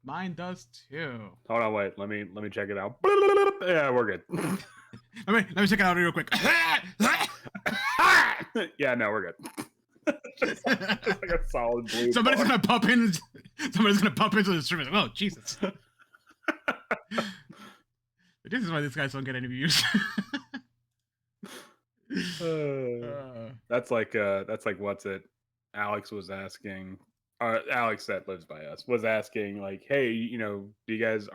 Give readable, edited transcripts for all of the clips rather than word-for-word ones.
Mine does too. Hold on, wait. Let me check it out. Yeah, we're good. let me check it out real quick. Yeah, no, we're good. just like a solid blue. Somebody's gonna pop in. Somebody's gonna pop into the stream. Oh Jesus! This is why these guys don't get any views. That's like what's it? Alex was asking. Alex that lives by us was asking like, hey, are you guys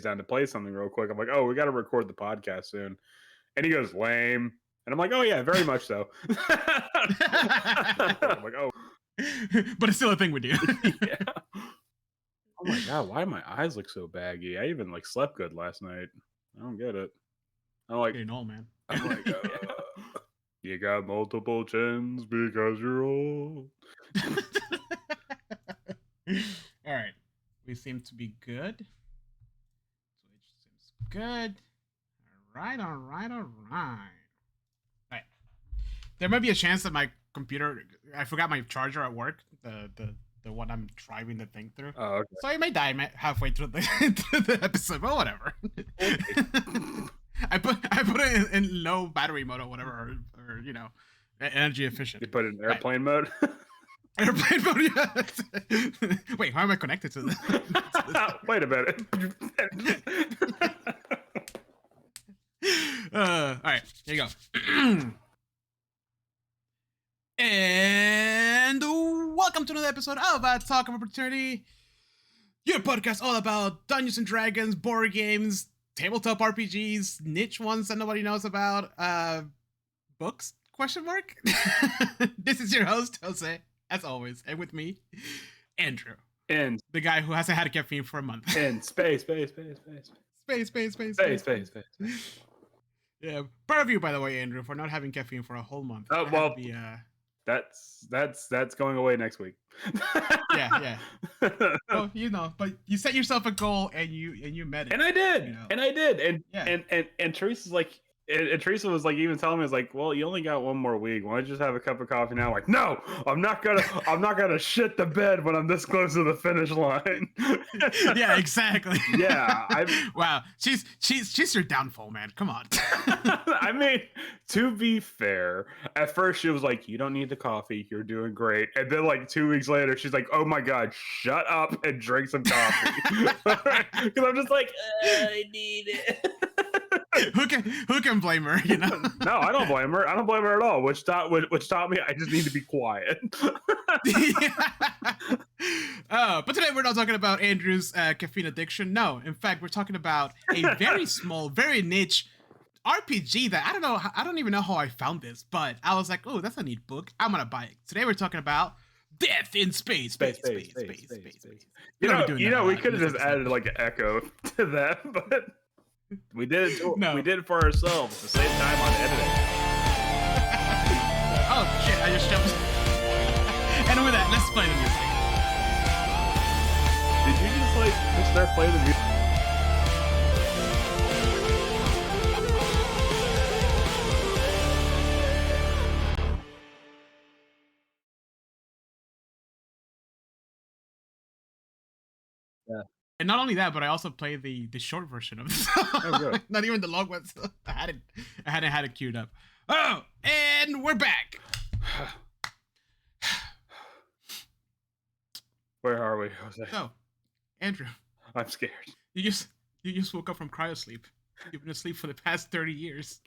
down to play something real quick? I'm like, oh, we got to record the podcast soon, and he goes, lame, and I'm like, oh yeah, very much so. I'm like, oh, but it's still a thing we do. Yeah. Oh my god, why do my eyes look so baggy? I even slept good last night. I don't get it. I'm like, you're old, man. I'm like, you got multiple chins because you're old. All right, we seem to be good. Switch seems good. All right. There might be a chance that my computer, I forgot my charger at work, the one I'm driving the thing through. Oh, okay. So it may die halfway through the episode, but whatever. I put it in low battery mode or whatever, or energy efficient. You put it in airplane mode. Airplane mode, yeah. Wait, how am I connected to this? Wait a minute. All right, here you go. And welcome to another episode of Talk of Opportunity, your podcast all about Dungeons and Dragons, board games, tabletop RPGs, niche ones that nobody knows about, books, ? This is your host, Jose, as always, and with me, Andrew. And the guy who hasn't had caffeine for a month. And space. Yeah, proud of you, by the way, Andrew, for not having caffeine for a whole month. Oh, well, that's going away next week. yeah. Well, but you set yourself a goal and you met it. And I did. And Teresa's like, and Teresa was like, even telling me, was like, well, you only got one more week. Why don't you just have a cup of coffee now? I'm like, no, I'm not gonna shit the bed when I'm this close to the finish line. Yeah, exactly. Yeah. Wow. She's your downfall, man. Come on. I mean, to be fair, at first she was like, you don't need the coffee. You're doing great. And then 2 weeks later, she's like, oh my God, shut up and drink some coffee. Because I'm just like, I need it. Who can blame her? No, I don't blame her. I don't blame her at all. Which taught me I just need to be quiet. But today we're not talking about Andrew's caffeine addiction. No, in fact, we're talking about a very small, very niche RPG that I don't even know how I found this, but I was like, oh, that's a neat book. I'm gonna buy it. Today we're talking about Death in Space. Space. We could have just added an echo to that, but. We did it. We did it for ourselves to save time on editing. Oh shit! I just jumped. And with that, let's play the music. Did you just start playing the music? Yeah. And not only that, but I also played the short version of it. Oh, good. Not even the long one. So I hadn't had it queued up. Oh, and we're back. Where are we, Jose? So, Andrew, I'm scared. You just woke up from cryosleep. You've been asleep for the past 30 years.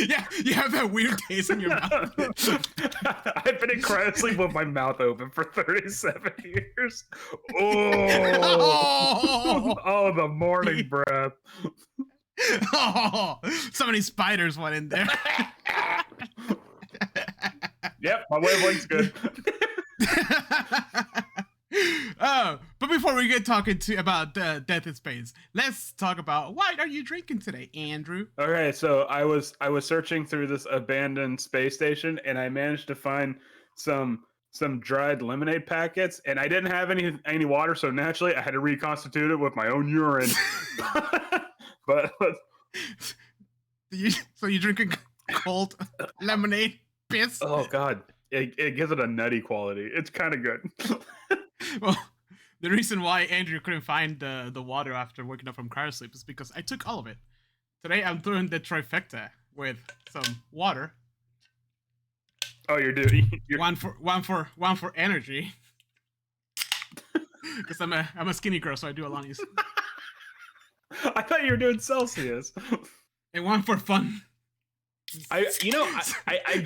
Yeah, you have that weird taste in your mouth. I've been in cryosleep with my mouth open for 37 years. Oh, the morning breath. Oh, so many spiders went in there. Yep, my wavelength's good. But before we get talking about Death in Space, let's talk about what are you drinking today, Andrew? Okay, so I was searching through this abandoned space station, and I managed to find some dried lemonade packets, and I didn't have any water, so naturally I had to reconstitute it with my own urine. but so you drinking cold lemonade piss? Oh God. It gives it a nutty quality. It's kind of good. Well, the reason why Andrew couldn't find the water after waking up from cryosleep is because I took all of it. Today I'm doing the trifecta with some water. Oh, you're doing one for energy. Because I'm a skinny girl, so I do Alani's. I thought you were doing Celsius. And one for fun. I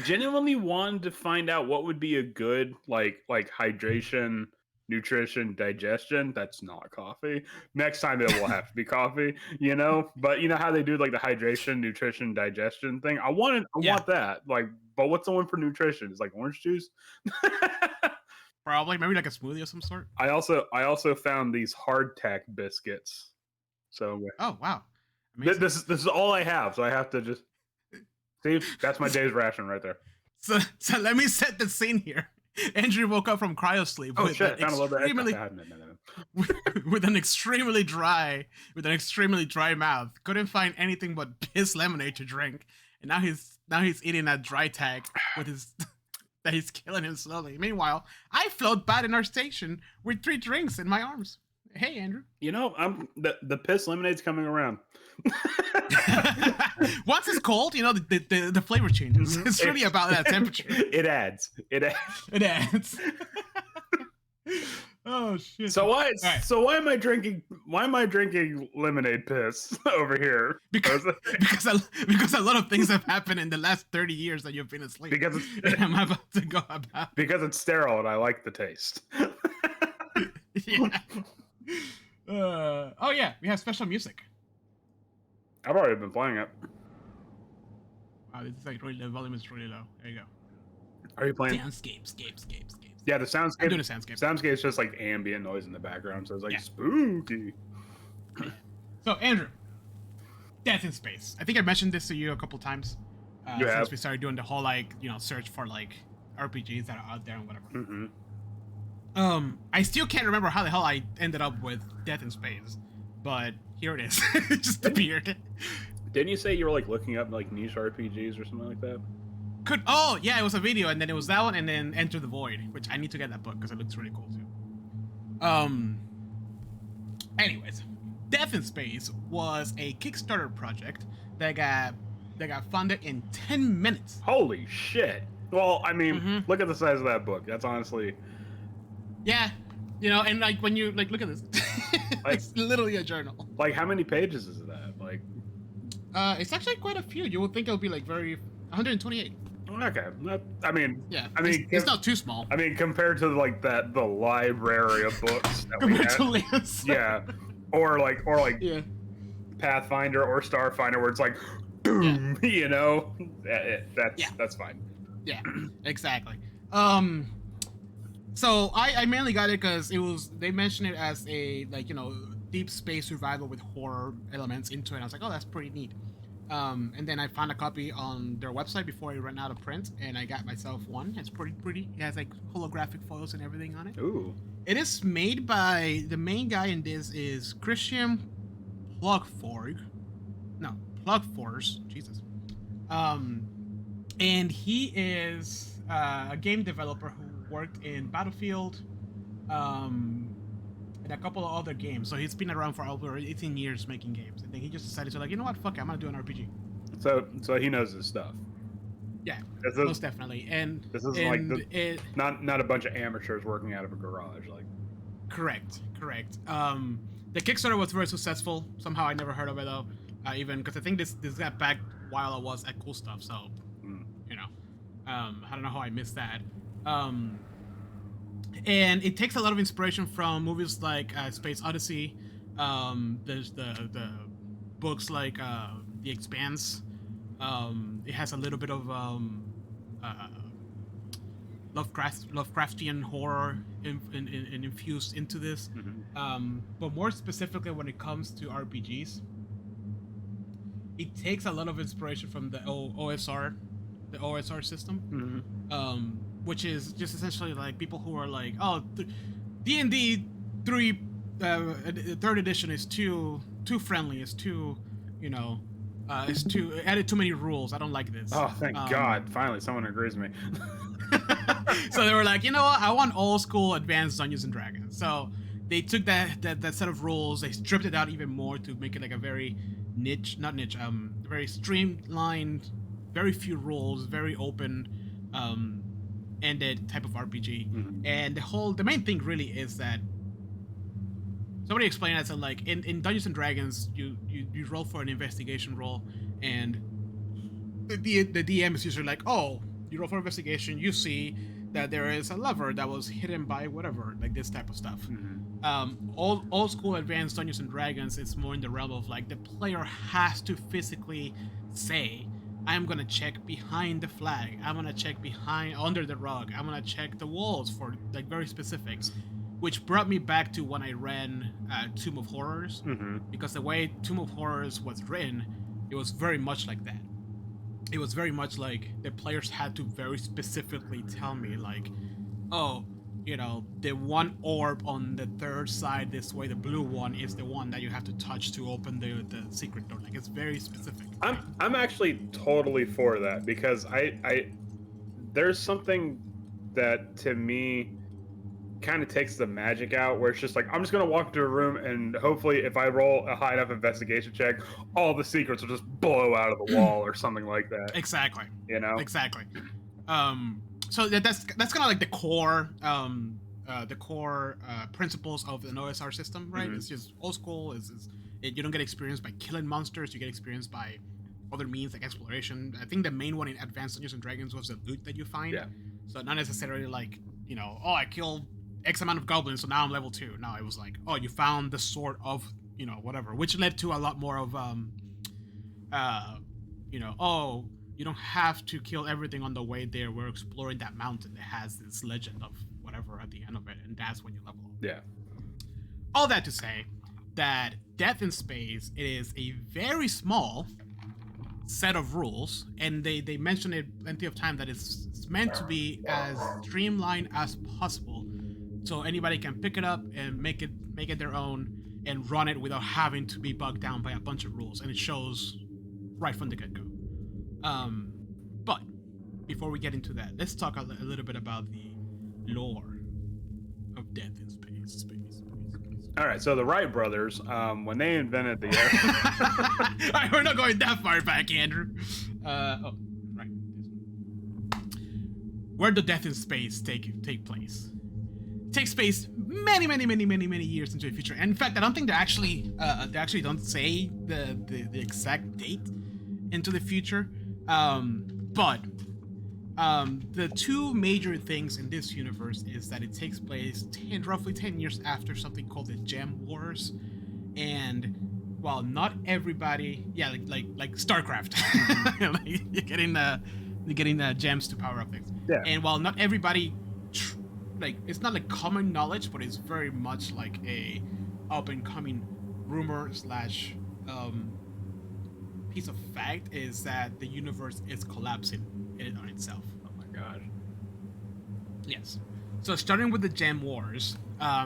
genuinely wanted to find out what would be a good like hydration, nutrition, digestion. That's not coffee. Next time it will have to be coffee, you know. But you know how they do like the hydration, nutrition, digestion thing. I want that. Like, but what's the one for nutrition? It's like orange juice. Probably maybe like a smoothie of some sort. I also found these hardtack biscuits. So oh wow, this is all I have. So I have to just see. That's my day's ration right there. So let me set the scene here. Andrew woke up from cryosleep with an extremely dry mouth. Couldn't find anything but piss lemonade to drink, and now he's eating that dry tag with his that he's killing him slowly. Meanwhile, I float back in our station with 3 drinks in my arms. Hey, Andrew. You know, the piss lemonade's coming around. Once it's cold, you know, the flavor changes. It's really about that temperature. It adds. Oh shit. So why am I drinking lemonade piss over here? Because a lot of things have happened in the last 30 years that you've been asleep. Because I'm about to go about. Because it's sterile and I like the taste. Yeah. Oh yeah, we have special music. I've already been playing it. Wow, this is like really, the volume is really low. There you go. Are you playing? Soundscapes. Yeah, the soundscape. I'm doing a soundscape. Soundscape is just like ambient noise in the background, so it's like spooky. So Andrew, Death in Space. I think I mentioned this to you a couple times since we started doing the whole search for like RPGs that are out there and whatever. Mm-hmm. I still can't remember how the hell I ended up with Death in Space, but here it is. It just appeared. Didn't you say you were like looking up like niche RPGs or something like that? It was a video, and then it was that one, and then Enter the Void, which I need to get that book because it looks really cool too. Anyways, Death in Space was a Kickstarter project that got funded in 10 minutes. Holy shit! Well, I mean, look at the size of that book. That's honestly. Yeah, you know, and like when you like look at this, it's literally a journal. Like, how many pages is that? Like, it's actually quite a few. You would think it would be like 128. Okay, I mean, it's not too small. I mean, compared to like the library of books that we had, yeah, or like Pathfinder or Starfinder, where it's like, boom, you know, that's fine. Yeah, exactly. So I mainly got it because they mentioned it as a deep space survival with horror elements into it. I was like, oh, that's pretty neat. And then I found a copy on their website before it ran out of print, and I got myself one. It's pretty. It has like holographic photos and everything on it. Ooh. It is made by the main guy in this is Christian Plugforce. Jesus. And he is a game developer who worked in Battlefield, and a couple of other games. So he's been around for over 18 years making games. And then he just decided to you know what, fuck it, I'm gonna do an RPG. So he knows his stuff. Yeah, most definitely. And this is not a bunch of amateurs working out of a garage. Like, correct. The Kickstarter was very successful. Somehow I never heard of it though, even because I think this got back while I was at Cool Stuff. So I don't know how I missed that. And it takes a lot of inspiration from movies like Space Odyssey. There's the books like The Expanse. It has a little bit of Lovecraftian horror infused into this. But more specifically, when it comes to RPGs, it takes a lot of inspiration from the OSR system. Which is just essentially like people who are like, oh, D&D 3 3rd edition is too friendly, it's too added too many rules. I don't like this. Oh, thank God! Finally, someone agrees with me. So they were like, you know what? I want old school advanced Dungeons and Dragons. So they took that set of rules, they stripped it out even more to make it like a very very streamlined, very few rules, very open, ended type of RPG. And the main thing really is that somebody explained it, said like in Dungeons and Dragons, you roll for an investigation roll, and the DM is usually like, oh, you roll for investigation, you see that there is a lever that was hidden by whatever, like this type of stuff. Old school advanced Dungeons and Dragons, it's more in the realm of like the player has to physically say, I'm gonna check behind the flag, I'm gonna check behind under the rug, I'm gonna check the walls for like very specifics, which brought me back to when I ran Tomb of Horrors, because the way Tomb of Horrors was written, it was very much like that. It was very much like the players had to very specifically tell me like, oh, you know, the one orb on the third side this way, the blue one, is the one that you have to touch to open the secret door. Like, it's very specific. I'm actually totally for that, because I there's something that to me kind of takes the magic out, where it's just like, I'm just gonna walk into a room and hopefully if I roll a high enough investigation check, all the secrets will just blow out of the wall or something like that. Exactly. You know? Exactly. So that's kind of like the core principles of an OSR system, right? It's just old school. You don't get experience by killing monsters. You get experience by other means like exploration. I think the main one in Advanced Dungeons and Dragons was the loot that you find. Yeah. So not necessarily like, you know, oh, I killed X amount of goblins, so now I'm level 2. No, it was like, oh, you found the sword of, you know, whatever, which led to a lot more of, you know, oh, you don't have to kill everything on the way there. We're exploring that mountain that has this legend of whatever at the end of it, and that's when you level up. Yeah. All that to say that Death in Space, it is a very small set of rules, and they mention it plenty of time that it's meant to be as streamlined as possible, so anybody can pick it up and make it their own and run it without having to be bogged down by a bunch of rules, and it shows right from the get-go. But before we get into that, let's talk a little bit about the lore of Death in Space. All right, so the Wright brothers, when they invented the All right, we're not going that far back, Andrew. Oh, right. Where did Death in Space take place? It takes place many years into the future. And in fact, I don't think they actually don't say the exact date into the future. But the two major things in this universe is that it takes place roughly 10 years after something called the Gem Wars, and while not everybody, like StarCraft, like you're getting gems to power up things. Yeah. And while not everybody, like, it's not like common knowledge, but it's very much like a up and coming rumor slash piece of fact, is that the universe is collapsing in it on itself. Oh my god. Yes. So starting with the Gem Wars,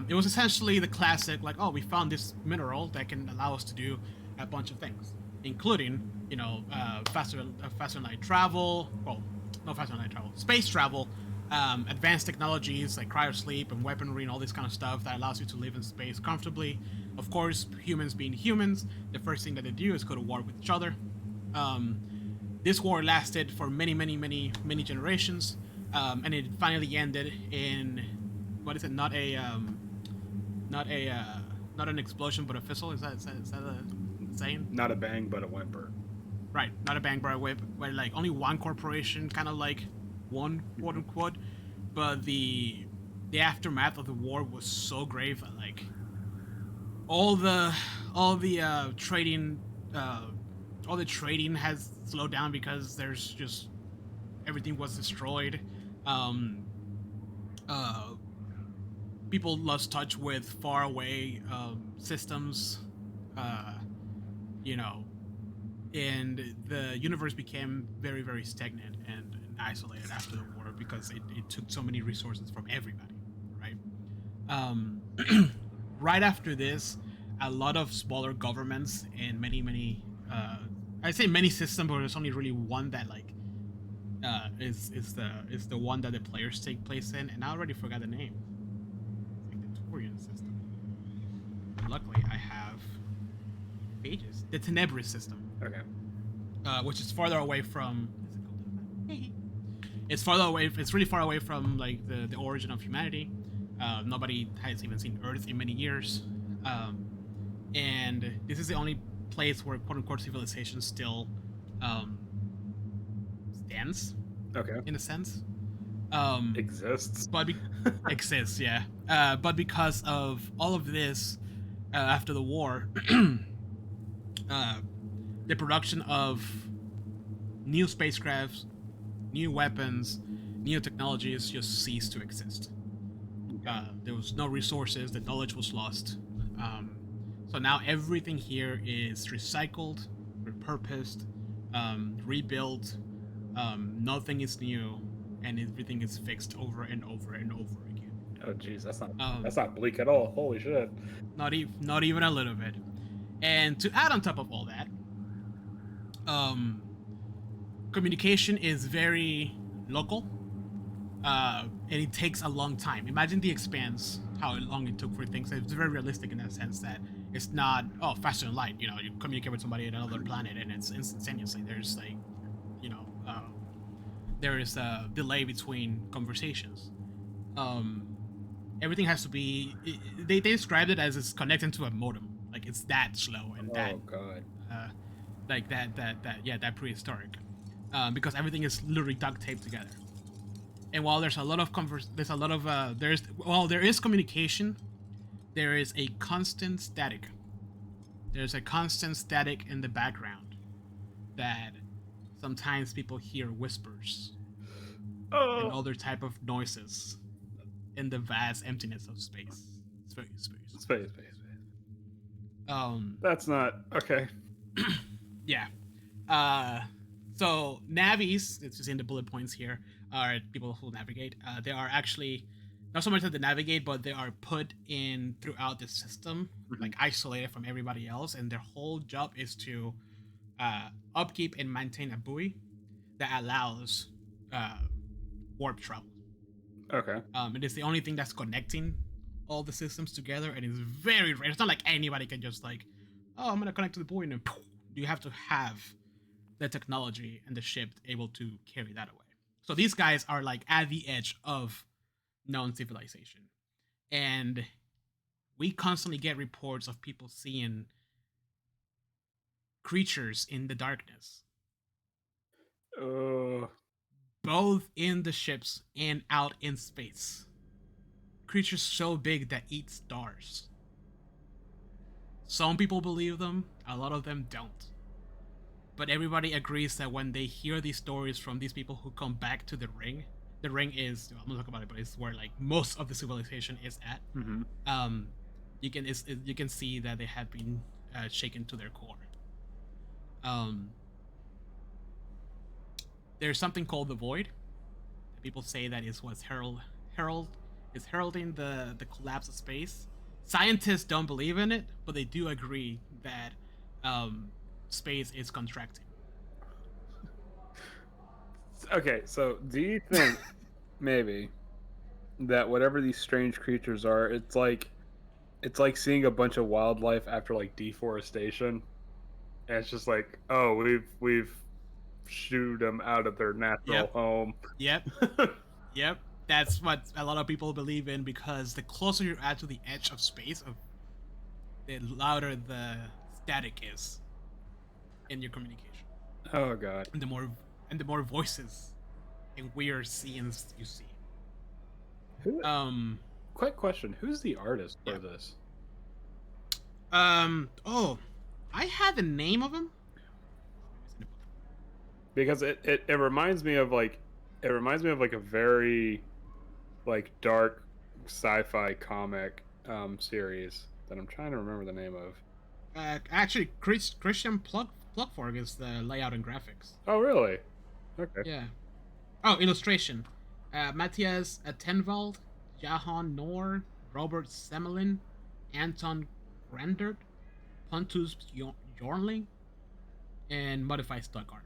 it was essentially the classic, like, oh, we found this mineral that can allow us to do a bunch of things, including, you know, faster light travel. Well, no faster light travel, space travel, advanced technologies like cryosleep and weaponry and all this kind of stuff that allows you to live in space comfortably. Of course, humans being humans, the first thing that they do is go to war with each other. This war lasted for many generations, and it finally ended in, what is it? Not an explosion, but a fizzle. Is that a saying? Not a bang, but a whimper. Right, not a bang, but a whip. Where like only one corporation kind of like won, quote unquote, but the aftermath of the war was so grave that like all the trading has slowed down because there's just everything was destroyed. People lost touch with faraway systems, you know, and the universe became very stagnant and isolated after the war because it took so many resources from everybody, right? Right after this, a lot of smaller governments and many I'd say many systems, but there's only really one that like is the one that the players take place in, and I already forgot the name. It's like the Torian system. But luckily, I have pages. The Tenebris system, Okay. which is farther away from. Is it called? It's farther away. It's really far away from like the origin of humanity. Nobody has even seen Earth in many years, and this is the only place where quote unquote civilization still um, stands Okay. in a sense. Exists. But exists, yeah. But because of all of this, after the war, uh, the production of new spacecrafts, new weapons, new technologies just ceased to exist. There was no resources. The knowledge was lost. So now everything here is recycled, repurposed, rebuilt. Nothing is new, and everything is fixed over and over and over again. Oh geez, that's not bleak at all. Holy shit. Not even a little bit. And to add on top of all that, um, communication is very local, and it takes a long time. Imagine the Expanse, how long it took for things. It's very realistic in that sense that it's not faster than light. You know, you communicate with somebody on another planet and it's instantaneously. There's like, you know, there is a delay between conversations. Everything has to be. They described it as it's connecting to a modem. Like it's that slow and that. Oh god. Like that prehistoric, because everything is literally duct taped together. And while there's a lot of there is communication, there is a constant static. There's a constant static in the background that sometimes people hear whispers and other type of noises in the vast emptiness of space. It's very space. Space. That's not okay. Yeah. So navies, it's just in the bullet points here, are people who navigate. They are actually not so much that they navigate, but they are put in throughout the system, like isolated from everybody else, and their whole job is to upkeep and maintain a buoy that allows warp travel. Okay. It is the only thing that's connecting all the systems together, and it's very rare. It's not like anybody can just like, oh, I'm gonna connect to the buoy, and then you have to have the technology and the ship able to carry that away. So these guys are like at the edge of known civilization, and we constantly get reports of people seeing creatures in the darkness, both in the ships and out in space. Creatures so big that eat stars. Some people believe them, a lot of them don't. But everybody agrees that when they hear these stories from these people who come back to the ring is, I'm gonna talk about it, but it's where like most of the civilization is at. You can see that they have been shaken to their core. There's something called the void. People say that is what's heralding the collapse of space. Scientists don't believe in it, but they do agree that space is contracting. Okay, so do you think maybe that whatever these strange creatures are, it's like seeing a bunch of wildlife after like deforestation, and it's just like, oh, we've shooed them out of their natural home. Yep. Yep. That's what a lot of people believe in, because the closer you're at to the edge of space, the louder the static is in your communication. Oh god. And the more voices and weird scenes you see. Quick question: who's the artist for this? Oh, I had the name of him. Because it reminds me of like a very like dark sci-fi comic series that I'm trying to remember the name of. Actually, Christian Plugfork is the layout and graphics. Oh really? Okay. Yeah. Oh, illustration. Matthias Tenvald, Jahan Noor, Robert Semelin, Anton Grandert, Pontus Jornling, and Modified Stock Art.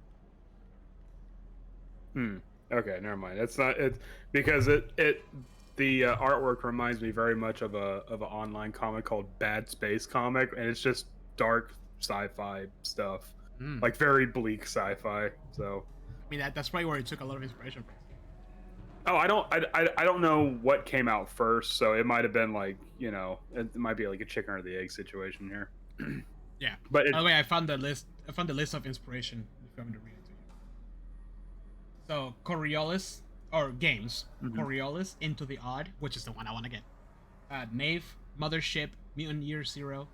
Hmm. Okay, never mind. It's not it because it the artwork reminds me very much of an online comic called Bad Space Comic, and it's just dark sci-fi stuff, Mm. like very bleak sci-fi. So, I mean, that's probably where it took a lot of inspiration from. oh, I don't know what came out first, so it might have been like it might be like a chicken or the egg situation here. Yeah. But By the way, I found the list. I found the list of inspiration. If you want me to read it to you. So Coriolis or games Mhm. Coriolis Into the Odd, which is the one I want to get. Knave, Mothership, Mutant Year Zero,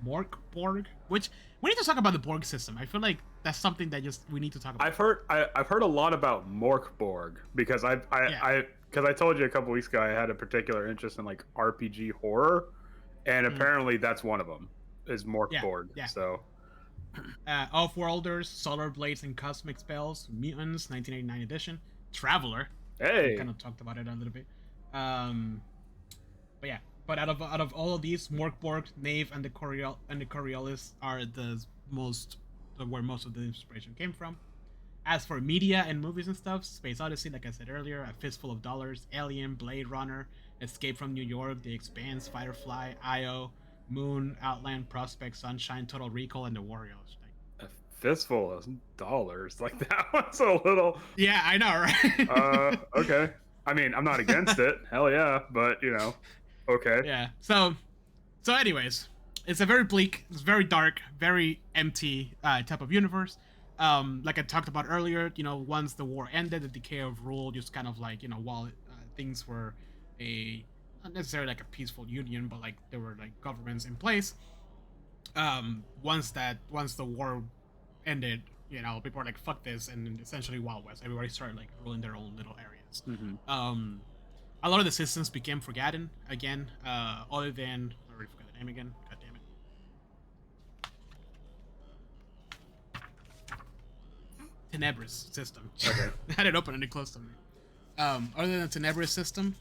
Morkborg. Which we need to talk about the Borg system. I feel like that's something that just we need to talk about. I've heard a lot about Morkborg because Yeah. because I told you a couple weeks ago I had a particular interest in like RPG horror, and Mm, apparently that's one of them is yeah. Morkborg. Yeah. So Offworlders, Solar Blades and Cosmic Spells, Mutants, 1989 edition, Traveler. We kind hey, of talked about it a little bit. Um, but yeah, but out of all of these, Morkborg, Knave, and the Coriolis are the most where most of the inspiration came from. As for media and movies and stuff, Space Odyssey, like I said earlier, A Fistful of Dollars, Alien, Blade Runner, Escape from New York, The Expanse, Firefly, IO, Moon, Outland, Prospect, Sunshine, Total Recall, and The Warriors. Like, a fistful of dollars like that one's a little yeah, I know, right? okay. I mean, I'm not against it. Hell yeah, but okay. Yeah. So anyways, it's a very bleak, it's very dark, very empty type of universe. Like I talked about earlier, once the war ended, the decay of rule just kind of like, while things were a not necessarily like a peaceful union, but like there were like governments in place. Once the war ended, people were like, "Fuck this," and essentially Wild West. Everybody started like ruling their own little areas. Hmm. Um, a lot of the systems became forgotten again. Other than I already forgot the name again. God damn it. Tenebris system. Okay. I had it open and it closed on me. Other than the Tenebris system,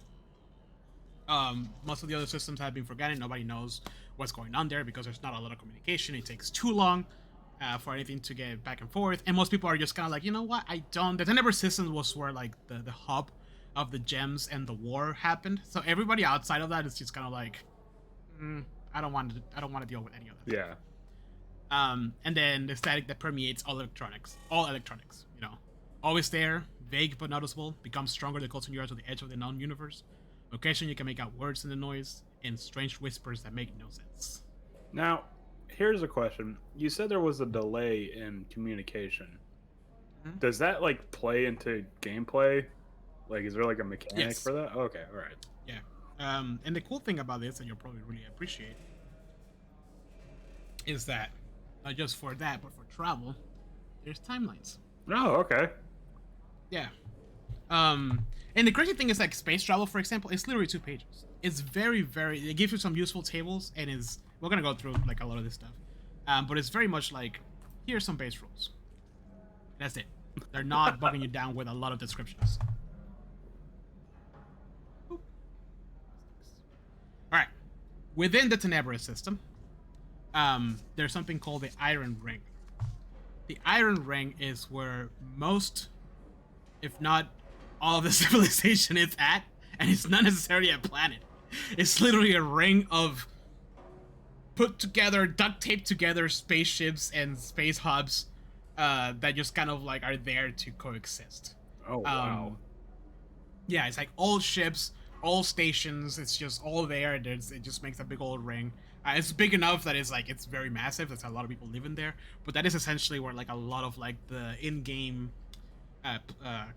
most of the other systems have been forgotten. Nobody knows what's going on there because there's not a lot of communication. It takes too long for anything to get back and forth. And most people are just kind of like, you know what? I don't. The Tenebris system was where like the hub of the gems and the war happened. So everybody outside of that is just kind of like, I don't want to deal with any of that. Yeah. And then the static that permeates all electronics, always there, vague but noticeable, becomes stronger the closer you are to the edge of the known universe. Occasionally, you can make out words in the noise and strange whispers that make no sense. Now, here's a question. You said there was a delay in communication. Mhm. Does that like play into gameplay? Like, is there like a mechanic Yes, for that? Okay, all right. yeah. And the cool thing about this, and you'll probably really appreciate, is that not just for that, but for travel, there's timelines. Oh, okay. Yeah. And the crazy thing is like space travel, for example, it's literally 2 pages. It's very, very. It gives you some useful tables, and is we're gonna go through like a lot of this stuff. But it's very much like here's some base rules. That's it. They're not bugging you down with a lot of descriptions. All right. Within the Tenebris system, there's something called the Iron Ring. The Iron Ring is where most, if not all of the civilization is at, and it's not necessarily a planet. It's literally a ring of put together, duct taped together spaceships and space hubs that just kind of like are there to coexist. Oh, wow. Um, yeah, it's like all ships, all stations. It's just all there. It just makes a big old ring. It's big enough that it's very massive. There's a lot of people living there. But that is essentially where like a lot of like the in-game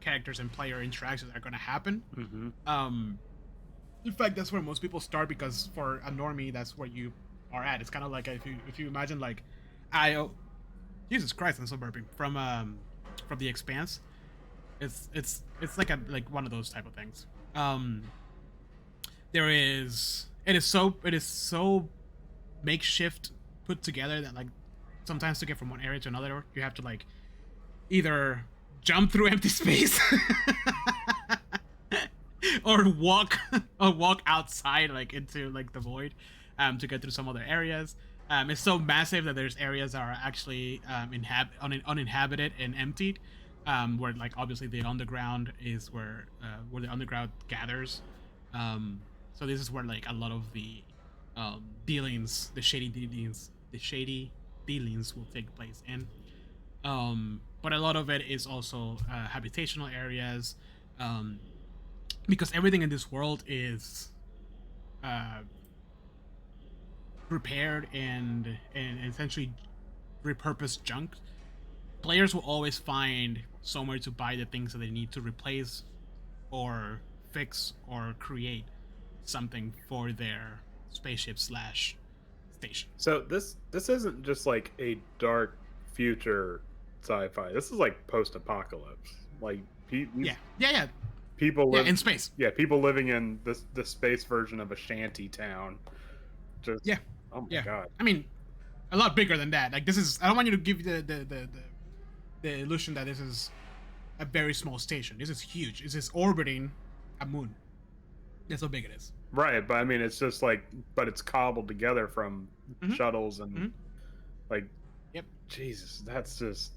characters and player interactions are gonna happen. Hmm. Um, in fact, that's where most people start because for a normie, that's where you are at. It's kind of like if you imagine like, I Jesus Christ, I'm so burping from the Expanse. It's like one of those type of things. There is it is so makeshift put together that like sometimes to get from one area to another you have to like either jump through empty space or walk outside like into like the void to get through some other areas. It's so massive that there's areas that are actually uninhabited and emptied. where like obviously the underground is where the underground gathers. So this is where like a lot of the dealings, the shady dealings will take place in. But a lot of it is also habitational areas, um, because everything in this world is uh, repaired and essentially repurposed junk. Players will always find somewhere to buy the things that they need to replace or fix or create something for their spaceship slash station. So this isn't just like a dark future sci-fi. This is like post-apocalypse. Like Yeah, yeah, yeah, people yeah. live, In space. yeah, people living in this space version of a shanty town. Just Yeah, oh my yeah. god. I mean, a lot bigger than that. Like this is. I don't want you to give the illusion that this is a very small station. This is huge. This is orbiting a moon. That's how big it is. Right, but I mean it's just like but it's cobbled together from Mhm. shuttles and Mhm. like Yep. Jesus, that's just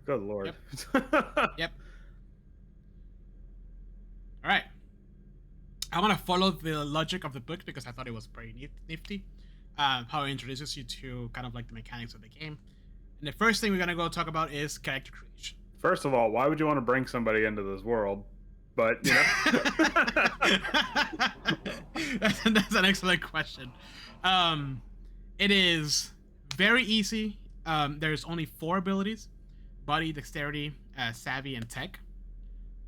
good lord. Yep. All right. I want to follow the logic of the book because I thought it was pretty nifty. How it introduces you to kind of like the mechanics of the game. And the first thing we're gonna go talk about is character creation. First of all, why would you want to bring somebody into this world? But you know, That's an excellent question. It is very easy. There's only 4 abilities: body, dexterity, savvy, and tech.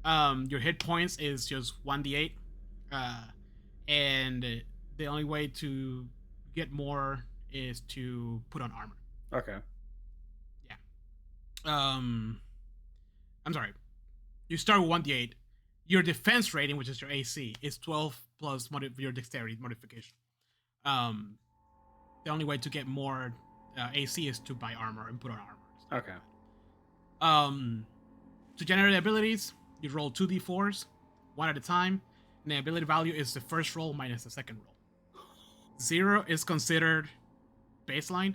Your hit points is just 1d8, and the only way to get more is to put on armor. okay. Yeah. I'm sorry. You start with 1d8. Your defense rating, which is your AC, is 12 plus your dexterity modification. Um, the only way to get more AC is to buy armor and put on armor. Okay. To generate abilities, you roll 2d4s, one at a time, and the ability value is the first roll minus the second roll. 0 is considered baseline.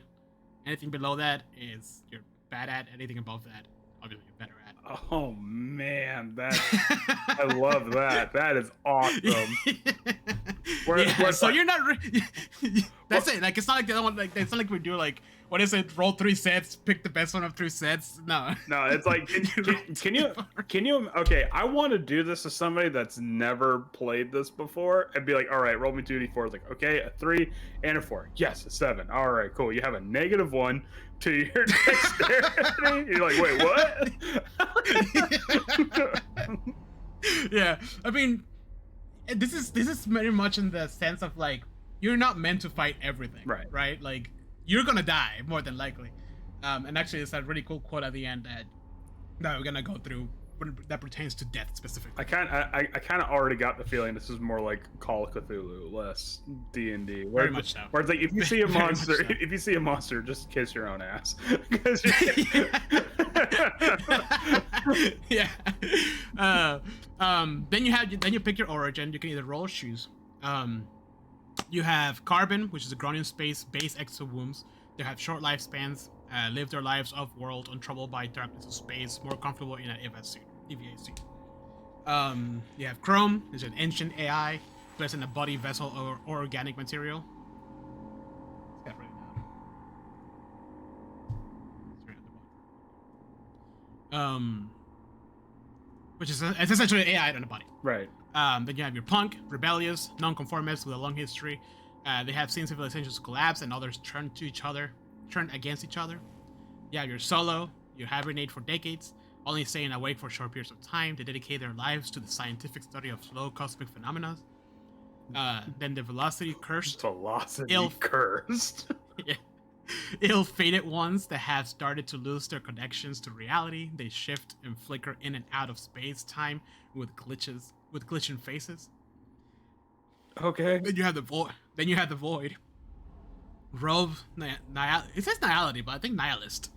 Anything below that is you're bad at. Anything above that, obviously you're better at. Oh man, I love that. That is awesome. So you're not. That's it. Like it's not like the other one. Like it's not like we do like what is it? Roll 3 sets, pick the best one of 3 sets. No. No, it's like can you? Okay, I want to do this to somebody that's never played this before and be like, all right, roll me 2d4. It's like okay, a 3 and a 4. Yes, a 7. All right, cool. You have a -1 to your dexterity. You're like, wait, what? Yeah, I mean, this is very much in the sense of like you're not meant to fight everything, right? Like you're gonna die more than likely. And actually, it's a really cool quote at the end that we're gonna go through that pertains to death specifically. I kind of already got the feeling this is more like Call of Cthulhu, less D&D. Very much so. Where it's like if you see a monster, if you see a monster, just kiss your own ass. Yeah. Then you pick your origin. You can either roll or choose. You have carbon, which is a grown in space base exowombs. They have short lifespans, live their lives off-world, untroubled by darkness of space, more comfortable in an EVA suit. You have chrome, which is an ancient AI, placed in a body, vessel, or organic material. It's got right now. Which is it's essentially an AI in a body. Right. Then you have your punk, rebellious, non-conformist with a long history. They have seen civilizations collapse and others turn against each other. You have your solo, you hibernate for decades, only staying awake for short periods of time. They dedicate their lives to the scientific study of slow cosmic phenomena. Then the velocity cursed. Cursed. Yeah. Ill-fated ones that have started to lose their connections to reality. They shift and flicker in and out of space-time with glitching faces. Okay. Then you have the void. Rogue, it says nihility, but I think nihilist.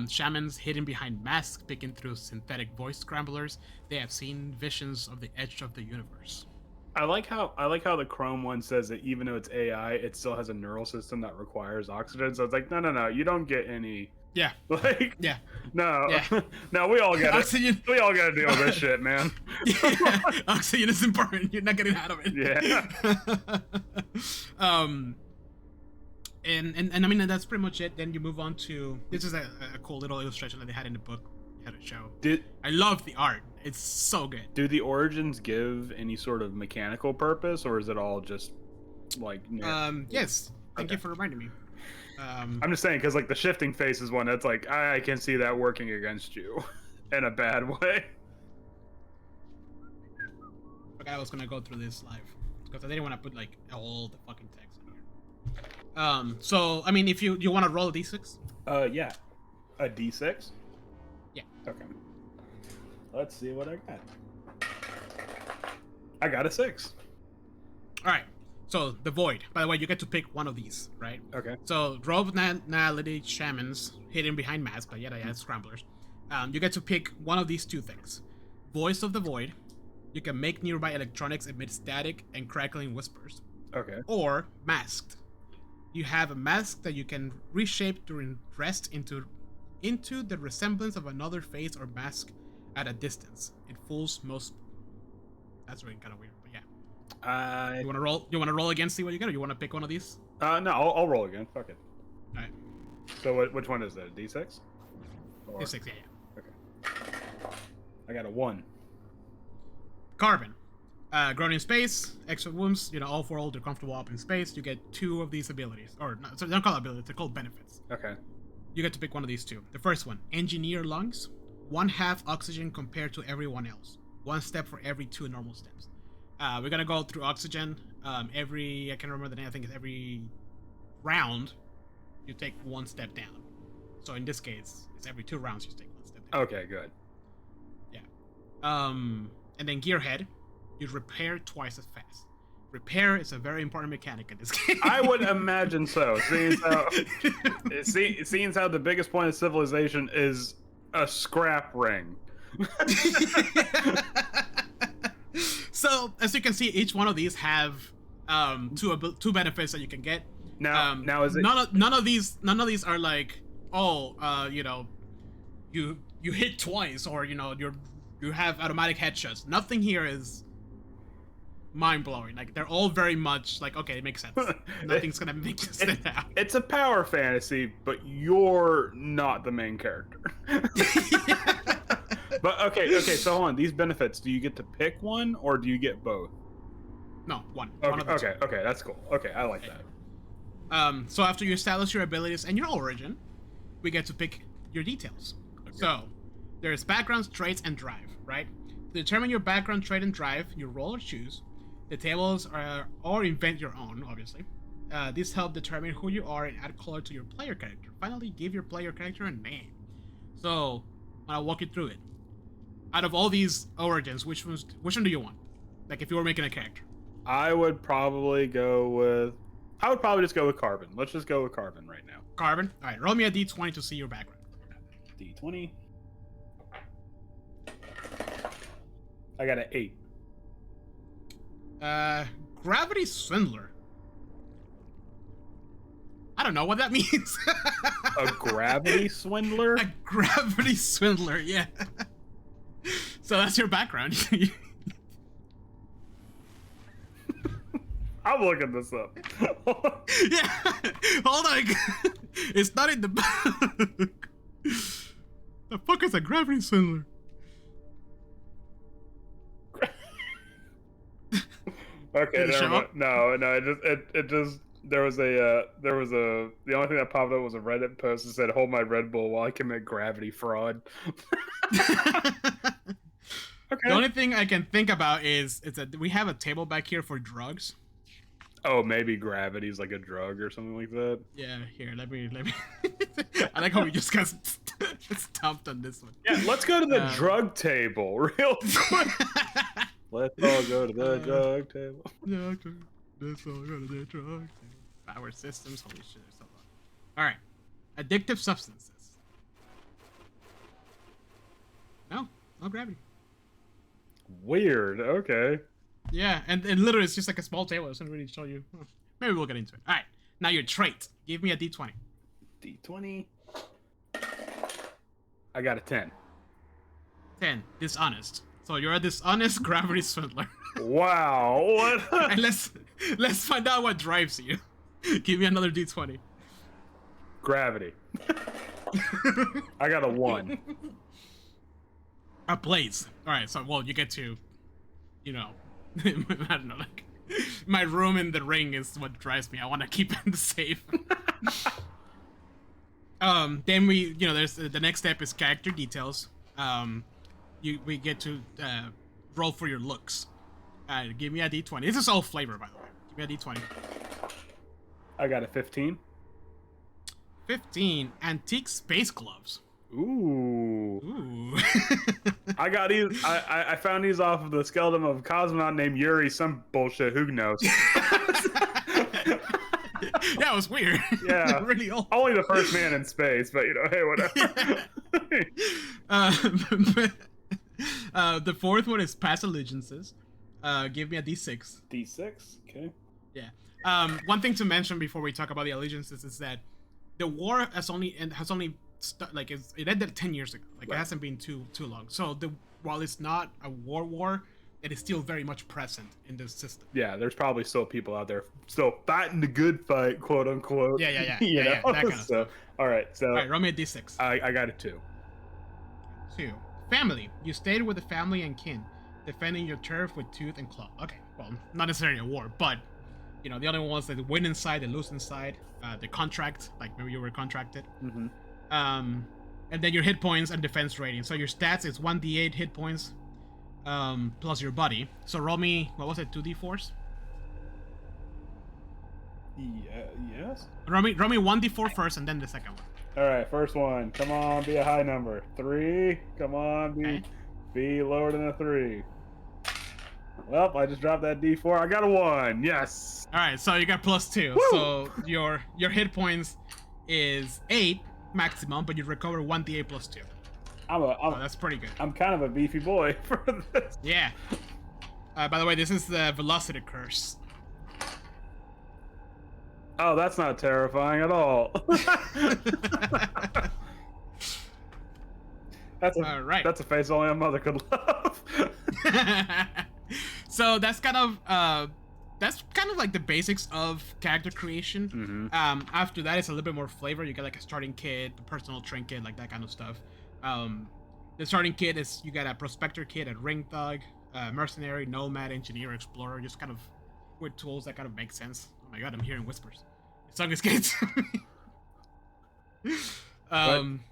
Shamans hidden behind masks, picking through synthetic voice scramblers. They have seen visions of the edge of the universe. I like how the Chrome one says that even though it's AI, it still has a neural system that requires oxygen. So it's like, no, you don't get any. Yeah, Like, yeah, no, yeah. no, we all get it. Oxygen. We all got to deal with this shit, man. Yeah, oxygen is important. You're not getting out of it. Yeah. um, and I mean that's pretty much it. Then you move on to this is a cool little illustration that they had in the book. They had a show. I love the art. It's so good. Do the origins give any sort of mechanical purpose, or is it all just like? Yes. Thank you for reminding me. I'm just saying because like the shifting face is one that's like I can see that working against you in a bad way. I was gonna go through this live because I didn't want to put like all the fucking text in here. So I mean, if you want to roll a d6. Yeah, a d6. Yeah. Okay. Let's see what I got. I got a 6. All right. So the void. By the way, you get to pick one of these, right? Okay. So rogue nihility shamans hidden behind masks, but yeah, scramblers. You get to pick one of these two things: voice of the void. You can make nearby electronics emit static and crackling whispers. Okay. Or masked. You have a mask that you can reshape during rest into the resemblance of another face or mask at a distance. It fools most. That's really kind of weird, but yeah. You want to roll? You want to roll again? See what you get, or you want to pick one of these? No, I'll roll again. Fuck it. All right. So which one is that? D6? Or... D6, yeah. Okay. I got a 1. Carbon. Grown in space, extra wounds, all for all, they're comfortable up in space. You get 2 of these abilities. Or, no, so they don't call abilities, they're called benefits. Okay. You get to pick one of these 2. The first one, engineer lungs. 1/2 oxygen compared to everyone else. 1 step for every 2 normal steps. We're gonna go through oxygen. I can't remember the name, I think it's every round, you take 1 step down. So in this case, it's every 2 rounds you take 1 step down. Okay, good. Yeah. And then gearhead, you repair twice as fast. Repair is a very important mechanic in this game. I would imagine so. Seeing how the biggest point of civilization is a scrap ring. So as you can see, each one of these have 2 benefits that you can get. Now is it none of these are like, you hit twice, or you have automatic headshots. Nothing here is mind-blowing. Like, they're all very much like, okay, it makes sense. Nothing's gonna make you stand out. It's a power fantasy, but you're not the main character. But okay, so hold on. These benefits, do you get to pick one, or do you get both? No, one. Okay, that's cool. Okay, I like that. So after you establish your abilities and your origin, we get to pick your details. Okay. So there's backgrounds, traits, and drive, right? To determine your background, trait, and drive, you roll or choose. The tables are, or invent your own, obviously. These help determine who you are and add color to your player character. Finally, give your player character a name. So I'll walk you through it. Out of all these origins, which one do you want? Like, if you were making a character. I would probably just go with Carbon. Let's just go with Carbon right now. Carbon? All right, roll me a d20 to see your background. D20. I got an 8. Gravity Swindler. I don't know what that means. A gravity swindler? A gravity swindler, yeah. So that's your background. I'm looking this up. Yeah, hold on. It's not in the book. The fuck is a gravity swindler? Okay, no. It just there was the only thing that popped up was a Reddit post that said, "Hold my Red Bull while I commit gravity fraud." Okay. The only thing I can think about is we have a table back here for drugs. Oh, maybe gravity's like a drug or something like that. Yeah, here, let me. I like how we just got stumped on this one. Yeah, let's go to the drug table real quick. Let's all go to the drug table. Let's all go to the drug table. Power systems, holy shit, there's so long. All right, addictive substances. No gravity. Weird. Okay. Yeah, and literally it's just like a small table. It doesn't really show you. Maybe we'll get into it. All right, now your trait. Give me a d20. D20. I got a 10. 10. Dishonest. So you're a dishonest gravity swindler. Wow. What? And let's find out what drives you. Give me another d20. Gravity. I got a 1. A blaze. All right, so well you get to, you know, I don't know, like my room in the ring is what drives me. I want to keep it safe. Then we, you know, there's the next step is character details. We get to roll for your looks. Give me a d20. This is all flavor, by the way. Give me a d20. I got a 15. 15. Antique space gloves. Ooh. Ooh. I got these. I found these off of the skeleton of a cosmonaut named Yuri. Some bullshit. Who knows? Yeah, it was weird. Yeah. Really old. Only the first man in space, but you know, hey, whatever. The fourth one is past allegiances. Give me a d6. D6. Okay. Yeah. One thing to mention before we talk about the allegiances is that the war it ended 10 years ago. Like, right. It hasn't been too long. So while it's not a war, it is still very much present in this system. Yeah, there's probably still people out there still fighting the good fight, quote unquote. Yeah. Yeah, that kind of stuff. All right, roll me a d6. I got a 2. 2. Family. You stayed with the family and kin, defending your turf with tooth and claw. Okay, well, not necessarily a war, but you know, the other ones that win inside, they lose inside. The contract, like maybe you were contracted. Mm-hmm. And then your hit points and defense rating. So your stats is 1d8 hit points, plus your body. So roll me, what was it, 2d4s? Yeah, yes. Roll me 1d4 first, and then the second one. All right, first one. Come on, be a high number. 3. Come on, be lower than a 3. Well, I just dropped that d4. I got a 1. Yes. All right, so you got +2. Woo! So your hit points is 8 maximum, but you recover 1d8 plus 2. So that's pretty good. I'm kind of a beefy boy for this. Yeah. By the way, this is the velocity curse. Oh, that's not terrifying at all. All right. That's a face only a mother could love. So that's kind of like the basics of character creation. Mm-hmm. After that, it's a little bit more flavor. You get like a starting kit, a personal trinket, like that kind of stuff. The starting kit is you get a prospector kit, a ring thug, mercenary, nomad, engineer, explorer, just kind of with tools that kind of make sense. Oh my god, I'm hearing whispers. The song is getting to me.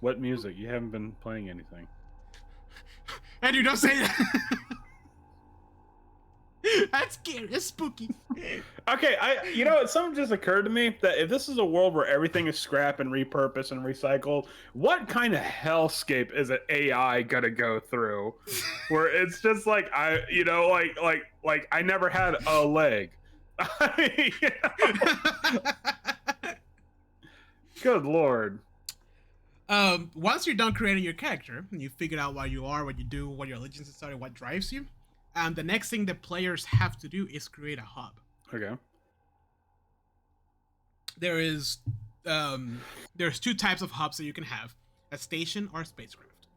What music? You haven't been playing anything. Andrew, don't say that. That's scary. It's spooky. Okay, something just occurred to me that if this is a world where everything is scrap and repurposed and recycled, what kind of hellscape is an AI gonna go through? Where it's just like I never had a leg. Good lord. Once you're done creating your character and you figured out what you are, what you do, what your allegiances are, and what drives you, the next thing the players have to do is create a hub. Okay. There's 2 types of hubs that you can have: a station or a spacecraft.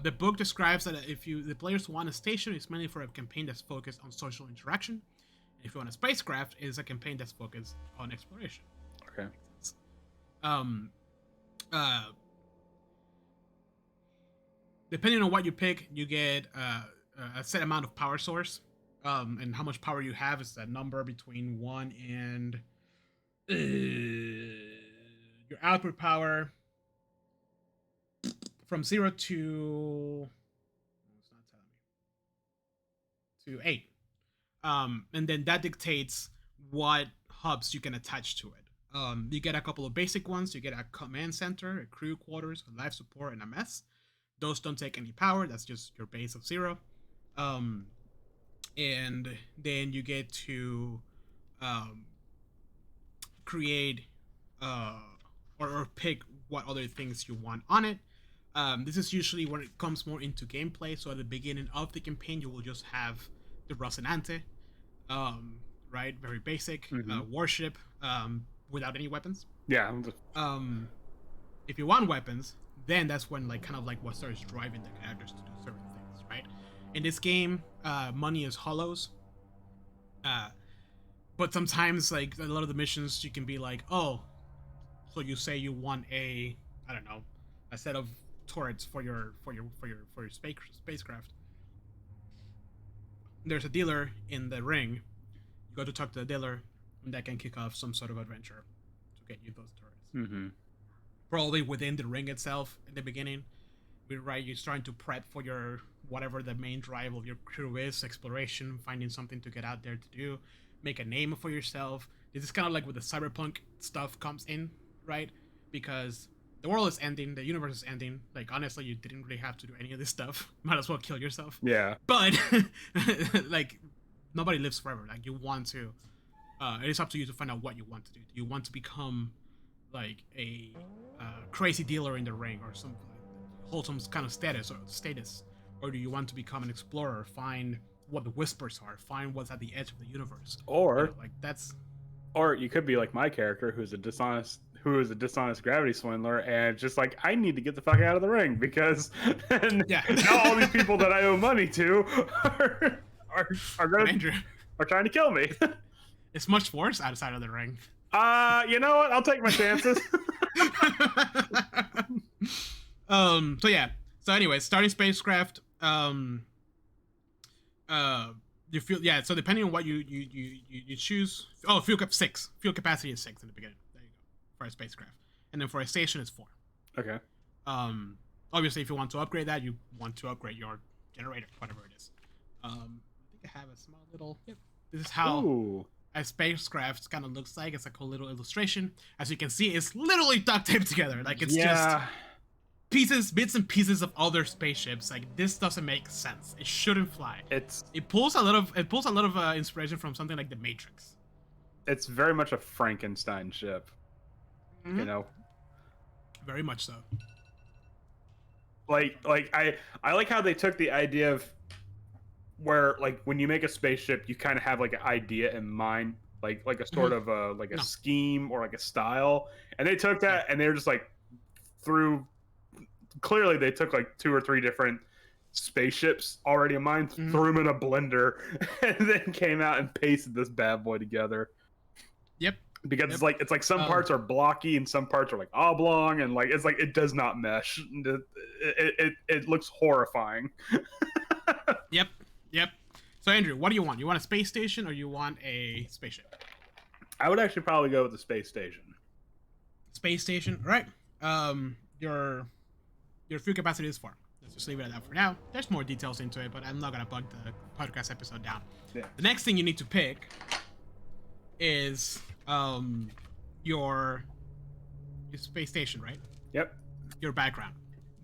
The book describes that if the players want a station, it's mainly for a campaign that's focused on social interaction. If you want a spacecraft, it's a campaign that's focused on exploration. Okay. Depending on what you pick, you get a set amount of power source, and how much power you have is that number between 1 and your output power from 0 to it's not telling me, to 8, and then that dictates what hubs you can attach to it. You get a couple of basic ones. You get a command center, a crew quarters, a life support, and a mess. Those don't take any power. That's just your base of 0. And then you get to create or pick what other things you want on it. This is usually when it comes more into gameplay. So at the beginning of the campaign, you will just have the Rocinante. Right, very basic Mhm. warship without any weapons. Yeah. Um, if you want weapons, then that's when like kind of like what starts driving the characters to do certain things, right? In this game, money is hollows. Uh, but sometimes like a lot of the missions you can be like, oh, so you say you want I don't know, a set of turrets for your spacecraft. There's a dealer in the ring. You go to talk to the dealer, and that can kick off some sort of adventure to get you those turrets. Mm-hmm. Probably within the ring itself in the beginning. Right, you're starting to prep for your whatever the main drive of your crew is, exploration, finding something to get out there to do, make a name for yourself. This is kind of like where the cyberpunk stuff comes in, right? Because the world is ending, the universe is ending. Like honestly, you didn't really have to do any of this stuff. Might as well kill yourself. Yeah. But like nobody lives forever. Like you want to. It is up to you to find out what you want to do. Do you want to become like a crazy dealer in the ring or something? Hold some kind of status, or do you want to become an explorer, find what the whispers are, find what's at the edge of the universe? Or Like that's or you could be like my character, who's a dishonest gravity swindler, and just like, I need to get the fuck out of the ring because yeah. now all these people that I owe money to are trying to kill me. It's much worse outside of the ring. You know what? I'll take my chances. So yeah. So anyway, starting spacecraft. You feel So depending on what you choose. Oh, fuel capacity is 6 in the beginning. There you go for a spacecraft, and then for a station it's 4. Okay. Obviously, if you want to upgrade that, you want to upgrade your generator, whatever it is. I think I have a small little. Yep. This is how. Ooh. A spacecraft kind of looks like. It's a cool little illustration. As you can see, it's literally duct taped together. Like it's just bits and pieces of other spaceships. Like this doesn't make sense. It shouldn't fly. It pulls a lot of inspiration from something like The Matrix. It's very much a Frankenstein ship. Mm-hmm. You know. Very much so. Like I like how they took the idea of where, like, when you make a spaceship, you kind of have like an idea in mind, like a sort of a scheme or like a style, and they took that and they were just like clearly they took like 2 or 3 different spaceships already in mind, threw them in a blender, and then came out and pasted this bad boy together. Yep. Because it's like some parts are blocky and some parts are like oblong, and like it's like it does not mesh. It looks horrifying. Yep. So Andrew, what do you want? You want a space station or you want a spaceship? I would actually probably go with the space station. Space station, all right. Your fuel capacity is 4. Let's just leave it at that for now. There's more details into it, but I'm not gonna bug the podcast episode down. Yeah. The next thing you need to pick is your space station, right? Yep. Your background.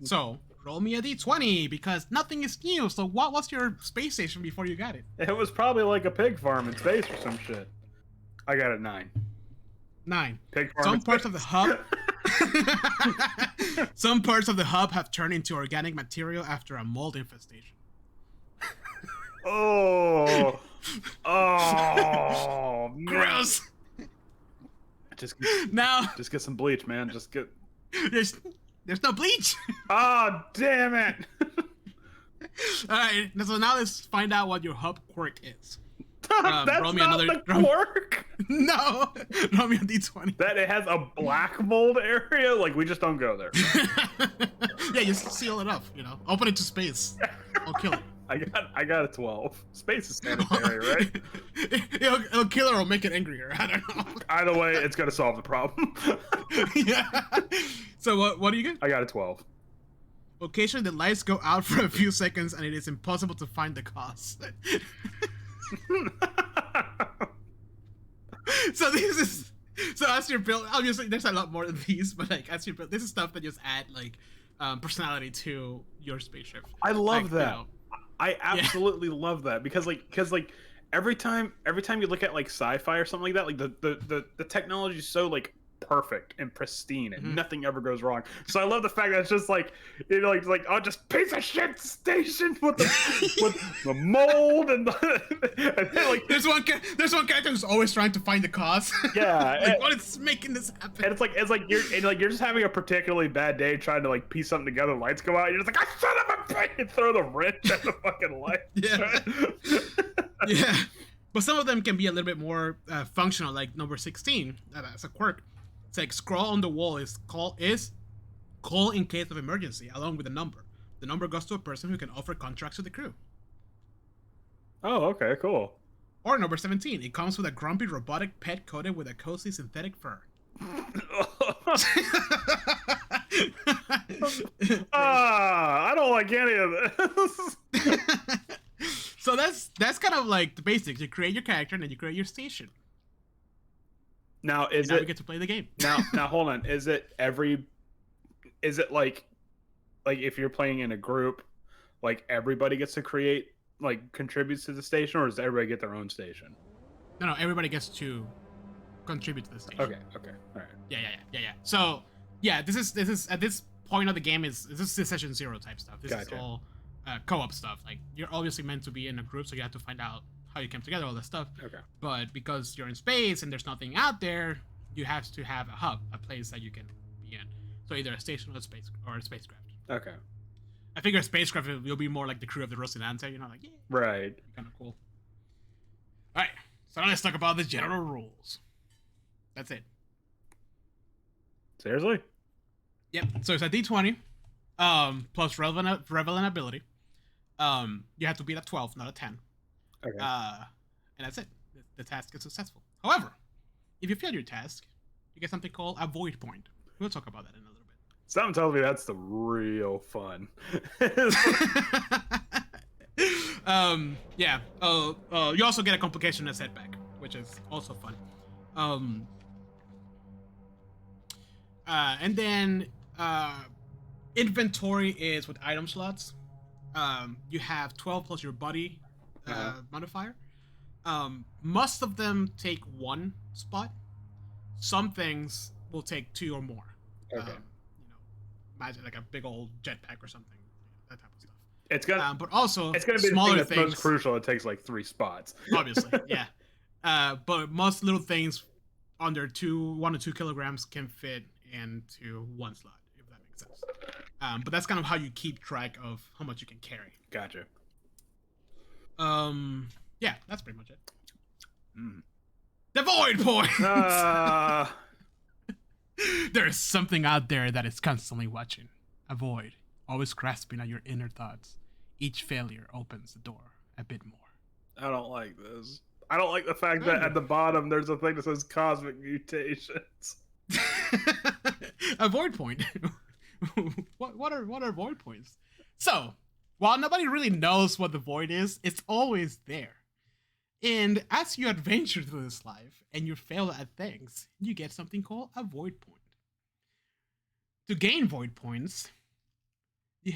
So roll me a d20 because nothing is new. So what was your space station before you got it? It was probably like a pig farm in space or some shit. I got it 9. 9. Pig farm. Some parts of the hub. Some parts of the hub have turned into organic material after a mold infestation. Oh man. Gross. Just get some bleach, man. Just get. There's no bleach. Oh, damn it. All right, so now let's find out what your hub quirk is. That's not the quirk. No, roll me a d20. That it has a black mold area. Like, we just don't go there. Yeah, just seal it up. Open it to space. I'll kill it. I got a 12. Space is sanitary, right? It'll kill her or make it angrier. I don't know. Either way, it's gonna solve the problem. Yeah. So what do you get? I got a 12. Occasionally, the lights go out for a few seconds, and it is impossible to find the cause. So as you're built, obviously there's a lot more than these, but like as you build, this is stuff that just add like personality to your spaceship. I love that. I absolutely love that because every time you look at like sci-fi or something like that, like the technology is so like perfect and pristine and Mhm. nothing ever goes wrong. So I love the fact that it's just like, you know, like oh, just piece of shit station with the mold and and then, like There's one character who's always trying to find the cause. yeah, Like, what is making this happen? and it's like you're just having a particularly bad day trying to like piece something together. Lights go out. You're just like, I son of a bitch, and throw the wrench at the fucking light. Yeah. Yeah. But some of them can be a little bit more functional, like number 16. That's a quirk. It's like scroll on the wall is call in case of emergency, along with a number. The number goes to a person who can offer contracts to the crew. Oh, okay, cool. Or number 17. It comes with a grumpy robotic pet coated with a cozy synthetic fur. I don't like any of this. So that's kind of like the basics. You create your character and then you create your station. Now is Now we it get to play the game. now hold on. Is it like if you're playing in a group, like everybody gets to create like contributes to the station, or does everybody get their own station? No, everybody gets to contribute to the station. Okay, all right. Yeah. So yeah, this is at this point of the game this is session 0 type stuff. This is Gotcha. all co-op stuff. Like you're obviously meant to be in a group, so you have to find out how you came together, all that stuff. Okay. But because you're in space and there's nothing out there, you have to have a hub, a place that you can be in. So either a station or a spacecraft. Okay. I figure a spacecraft will be more like the crew of the Rocinante, you know, like yeah, Right. kind of cool. All right, so now let's talk about the general rules. That's it. Seriously? Yep. So it's a D20, plus relevant ability. You have to beat a 12, not a 10. Okay. And that's it. The task is successful. However, if you fail your task, you get something called a void point. We'll talk about that in a little bit. Something tells me that's the real fun. Yeah. You also get a complication and a setback, which is also fun. And then inventory is with item slots. You have 12 plus your body modifier. Most of them take 1 spot. Some things will take 2 or more. Okay. Imagine like a big old jetpack or something, that type of stuff. It's gonna But also it's gonna be smaller the thing that's things. most crucial. It takes like 3 spots. Obviously, yeah. But most little things under 1 to 2 kilograms can fit into 1 slot, if that makes sense. But that's kind of how you keep track of how much you can carry. Gotcha. Yeah, that's pretty much it. The void point. There's something out there that is constantly watching. A void, always grasping at your inner thoughts. Each failure opens the door a bit more. I don't like this. I don't like the fact that at the bottom there's a thing that says cosmic mutations. A void point. What are void points? So, while nobody really knows what the void is, it's always there. And as you adventure through this life and you fail at things, you get something called a void point. To gain void points, you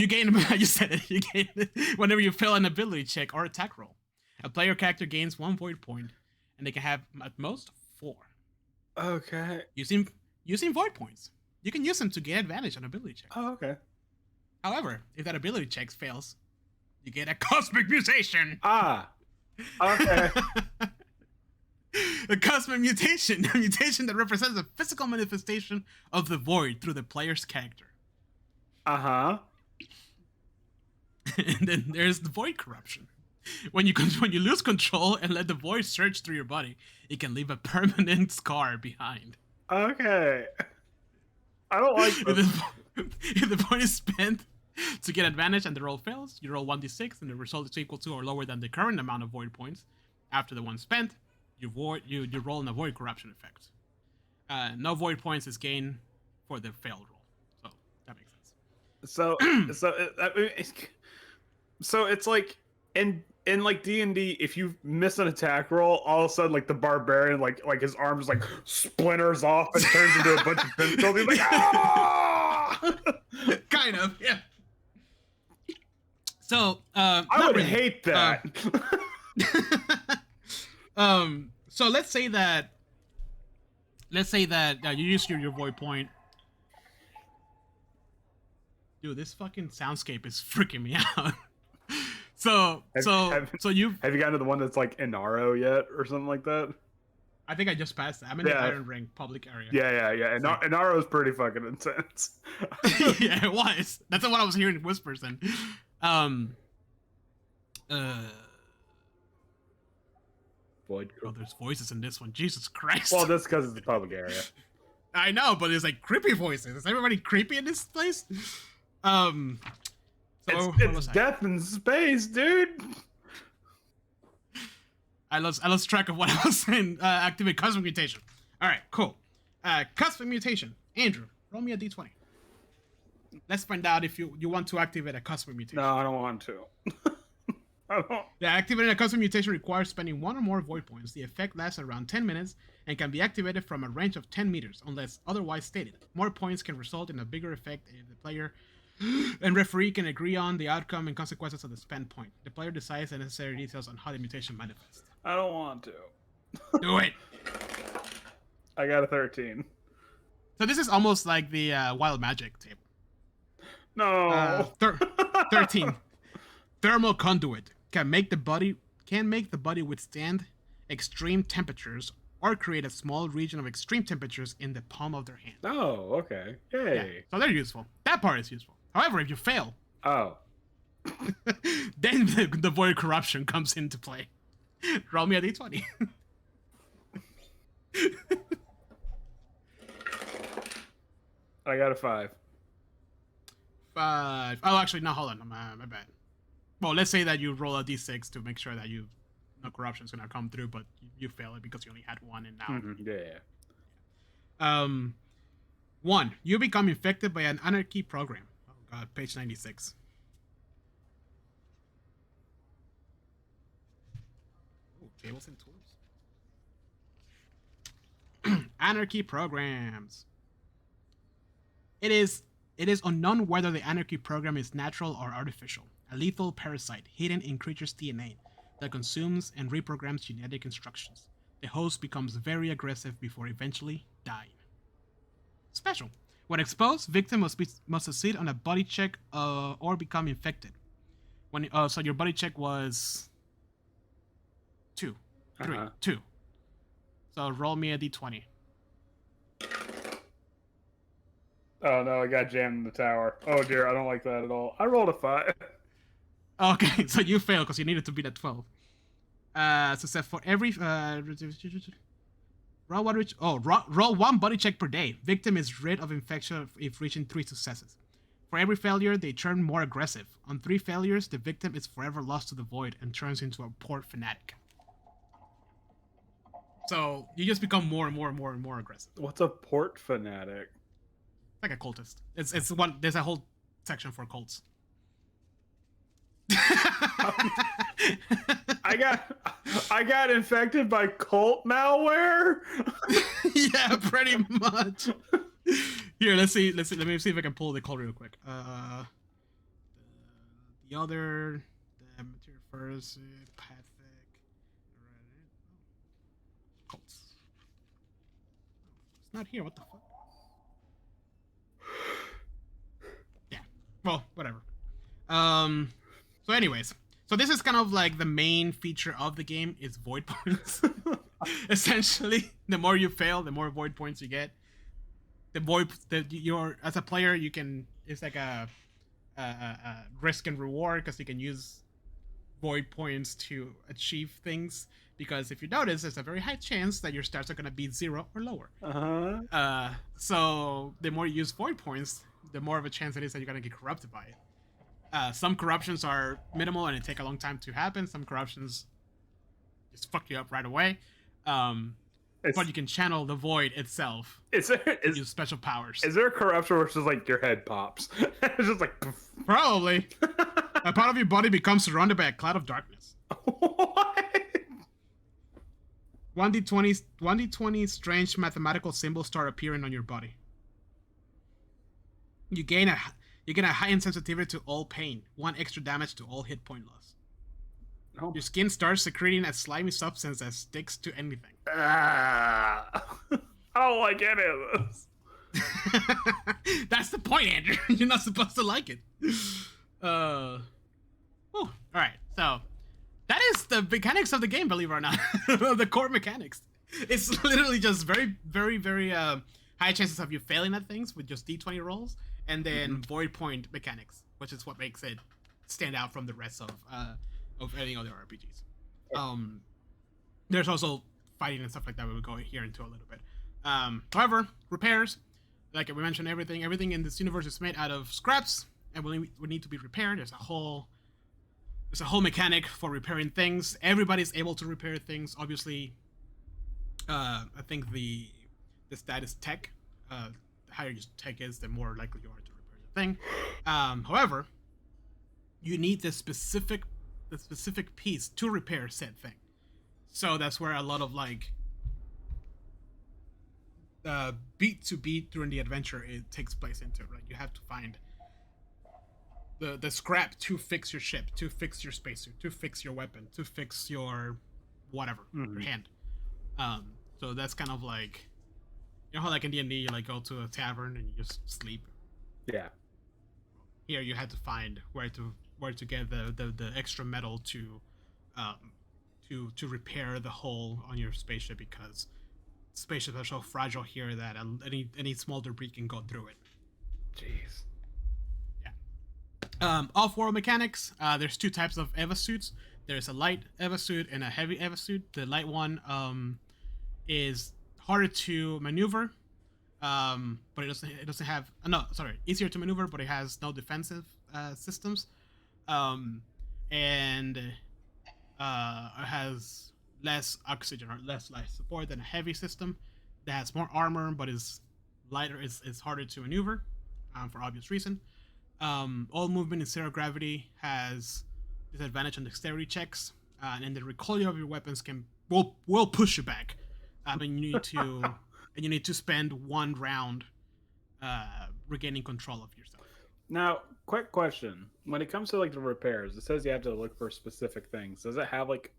gain them. You said it. You gain it whenever you fail an ability check or attack roll. A player character gains 1 void point, and they can have at most 4. Okay. Using void points, you can use them to get advantage on ability checks. Oh, okay. However, if that ability check fails, you get a cosmic mutation. Ah. Okay. A cosmic mutation, a mutation that represents a physical manifestation of the void through the player's character. Uh-huh. And then there's the void corruption. When you lose control and let the void surge through your body, it can leave a permanent scar behind. Okay. I don't like this. If the void is spent to get advantage and the roll fails, you roll 1d6 and the result is equal to or lower than the current amount of void points. After the one spent, you roll in a void corruption effect. No void points is gained for the failed roll. So that makes sense. So it's like in like D&D, if you miss an attack roll, all of a sudden like the barbarian like his arms like splinters off and turns into a bunch of pistols. He's like, ah! Kind of, yeah. So I would hate that. So let's say that let's say that you use your void point. Dude, this fucking soundscape is freaking me out. so you have you gotten to the one that's like Inaro yet or something like that? I think I just passed that. I'm in the Iron Ring public area. Yeah. Inaro's pretty fucking intense. Yeah, it was. That's what I was hearing whispers in. Void. Oh, there's voices in this one. Jesus Christ. Well, that's because it's the public area. I know, but there's like creepy voices. Is everybody creepy in this place? So it's death in space, dude. I lost track of what I was saying. Activate cosmic mutation. All right, cool. Cosmic mutation. Andrew, roll me a d20. Let's find out if you want to activate a cosmic mutation. No, I don't want to. I don't. Yeah, activating a cosmic mutation requires spending 1 or more void points. The effect lasts around 10 minutes and can be activated from a range of 10 meters, unless otherwise stated. More points can result in a bigger effect if the player and referee can agree on the outcome and consequences of the spend point. The player decides the necessary details on how the mutation manifests. I don't want to. Do it. I got a 13. So this is almost like the wild magic table. No. 13. Thermal conduit can make the body withstand extreme temperatures or create a small region of extreme temperatures in the palm of their hand. Oh, okay. Yay. Yeah, so they're useful. That part is useful. However, if you fail, then the void corruption comes into play. Roll me a d20. I got a 5. 5. Oh, actually, no, hold on. My bad. Well, let's say that you roll a d6 to make sure that no corruption is going to come through, but you fail it because you only had 1 and now. Mm-hmm. Yeah. 1. You become infected by an anarchy program. Oh, God. Page 96. Oh, tables and tools. Anarchy programs. It is unknown whether the anarchy program is natural or artificial. A lethal parasite hidden in creatures' DNA that consumes and reprograms genetic instructions. The host becomes very aggressive before eventually dying. Special. When exposed, victim must succeed on a body check or become infected. So your body check was 2. 3. 2. So roll me a d20. Oh no, I got jammed in the tower. Oh dear, I don't like that at all. I rolled a 5. Okay, so you fail because you needed to beat a 12. So for every roll 1 body check per day. Victim is rid of infection if reaching 3 successes. For every failure, they turn more aggressive. On 3 failures, the victim is forever lost to the void and turns into a port fanatic. So you just become more and more and more and more aggressive. What's a port fanatic? Like a cultist. It's one. There's a whole section for cults. I got infected by cult malware. Yeah, pretty much. Here, let's see. Let me see if I can pull the cult real quick. The material first, pathic, cults. It's not here. What the fuck? Yeah. Well, whatever. So anyways, so this is kind of like the main feature of the game is void points. Essentially, the more you fail, the more void points you get. As a player, you can, it's like a risk and reward because you can use void points to achieve things. Because if you notice, there's a very high chance that your stats are going to be 0 or lower. So the more you use void points, the more of a chance it is that you're going to get corrupted by it. Some corruptions are minimal and it take a long time to happen. Some corruptions just fuck you up right away. But you can channel the void itself. Use special powers. Is there a corruption where it's just like your head pops? It's just like poof. Probably. A part of your body becomes surrounded by a cloud of darkness. What? 1d20 strange mathematical symbols start appearing on your body. You gain a high insensitivity to all pain, 1 extra damage to all hit point loss. Oh. Your skin starts secreting a slimy substance that sticks to anything. I don't like any of this. That's the point, Andrew. You're not supposed to like it. All right. So that is the mechanics of the game, believe it or not. The core mechanics. It's literally just very, very, very high chances of you failing at things with just D20 rolls, and then void point mechanics, which is what makes it stand out from the rest of any other RPGs. There's also fighting and stuff like that. We will go here into a little bit. However, repairs, like we mentioned, everything in this universe is made out of scraps, and we need to be repaired. There's a whole mechanic for repairing things. Everybody's able to repair things. Obviously, I think the stat is tech. The higher your tech is, the more likely you are to repair the thing. However, you need the specific piece to repair said thing. So that's where a lot of like beat to beat during the adventure it takes place into, right? You have to find the scrap to fix your ship, to fix your spacesuit, to fix your weapon, to fix your whatever, your hand. So that's kind of like, you know how like in D&D you like go to a tavern and you just sleep. Yeah. Here you had to find where to get the extra metal to repair the hole on your spaceship, because spaceships are so fragile here that any small debris can go through it. Jeez. Yeah. Off-world mechanics. There's two types of Eva suits. There's a light Eva suit and a heavy Eva suit. The light one is harder to maneuver, but it doesn't have easier to maneuver, but it has no defensive systems, and it has less oxygen or less life support than a heavy system that has more armor but is lighter. Is harder to maneuver, for obvious reason. All movement in zero gravity has disadvantage on dexterity checks, and the recoil of your weapons will push you back. And you need to spend one round regaining control of yourself. Now, quick question: when it comes to like the repairs, it says you have to look for specific things. Does it have like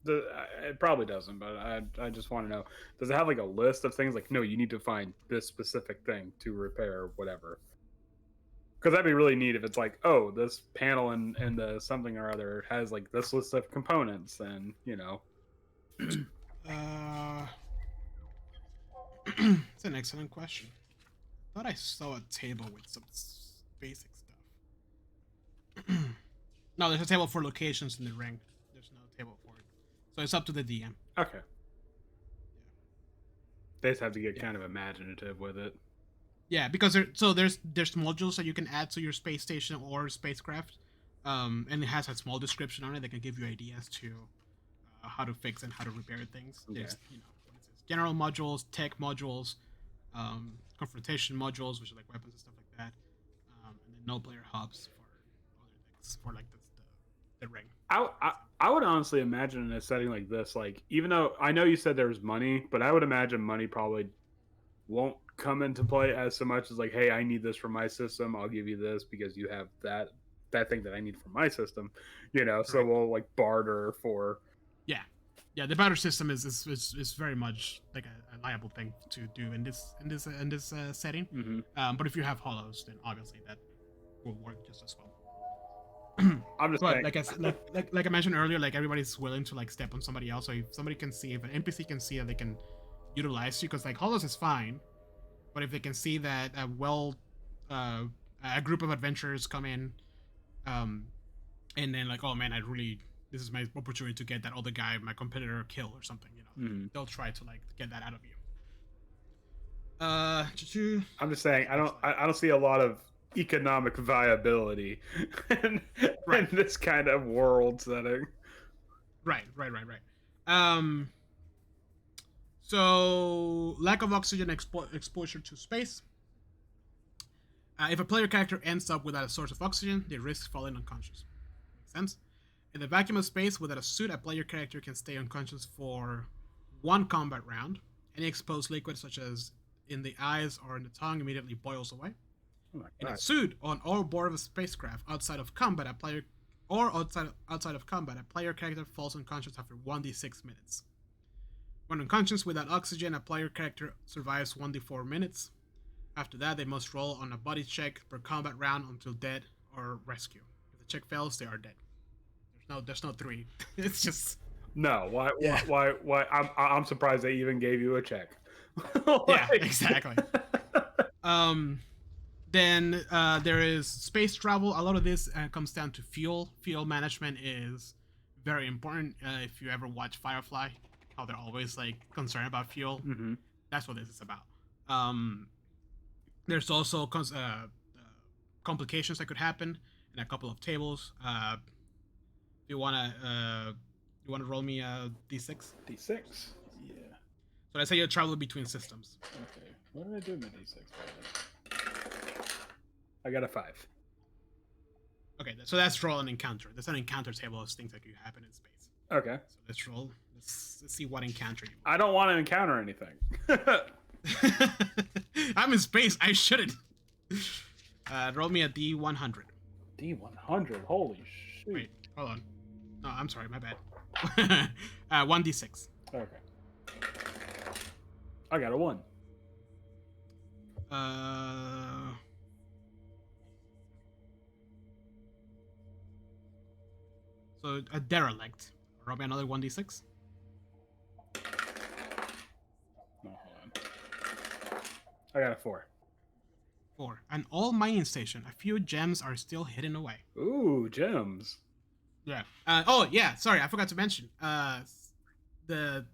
it probably doesn't, but I just want to know: does it have like a list of things? Like, no, you need to find this specific thing to repair whatever. Because that'd be really neat if it's like, oh, this panel and the something or other has like this list of components, and you know. It's an excellent question. I thought I saw a table with some basic stuff. No, there's a table for locations in the ring. There's no table for it, so it's up to the DM. Okay. They just have to get kind of imaginative with it. Yeah, because there's modules that you can add to your space station or spacecraft, and it has a small description on it that can give you ideas to how to fix and how to repair things. Okay. There's general modules, tech modules, confrontation modules, which are like weapons and stuff like that, and then no player hubs for other things for like the ring. I would honestly imagine in a setting like this, like even though I know you said there was money, but I would imagine money probably won't come into play as so much as like, hey, I need this for my system, I'll give you this because you have that thing that I need for my system, you know. Correct. So we'll like barter for the barter system is very much like a liable thing to do in this setting. Mm-hmm. But if you have hollows, then obviously that will work just as well. I'm just saying, like I mentioned earlier, like everybody's willing to like step on somebody else. So if somebody can see, if an NPC can see that they can utilize you, because like hollows is fine, but if they can see that a group of adventurers come in, and then like, oh man, this is my opportunity to get that other guy, my competitor, killed or something, you know, they'll try to like get that out of you. I'm just saying, I don't see a lot of economic viability in this kind of world setting. Right. So lack of oxygen exposure to space. If a player character ends up without a source of oxygen, they risk falling unconscious. Makes sense? In the vacuum of space without a suit, a player character can stay unconscious for one combat round. Any exposed liquid, such as in the eyes or in the tongue, immediately boils away. In a suit on or board of a spacecraft outside of combat, a player character falls unconscious after 1d6 minutes. When unconscious without oxygen, a player character survives 1d4 minutes. After that, they must roll on a body check per combat round until dead or rescue. If the check fails, they are dead. There's no 3. It's just No, why? yeah, Why? I'm surprised they even gave you a check. yeah, exactly. Um, then there is space travel. A lot of this comes down to fuel. Fuel management is very important. If you ever watch Firefly, how they're always like concerned about fuel. Mm-hmm. That's what this is about. Um, there's also complications that could happen in a couple of tables. You wanna roll me a d6? D6. Yeah. So let's say you travel between systems. Okay. What did I do with my D6? I got a 5. Okay, so that's roll an encounter. That's an encounter table of things that could happen in space. Okay. So let's roll. Let's see what encounter you I don't want to encounter anything. I'm in space. I shouldn't. Roll me a D100. D100. Holy shoot. Wait, hold on. No, I'm sorry. My bad. 1d6. Okay. I got a 1. So a derelict. Roll me another 1d6. No, hold on. I got a 4. 4. An old mining station. A few gems are still hidden away. Ooh, gems. Yeah. Oh, yeah. Sorry, I forgot to mention. The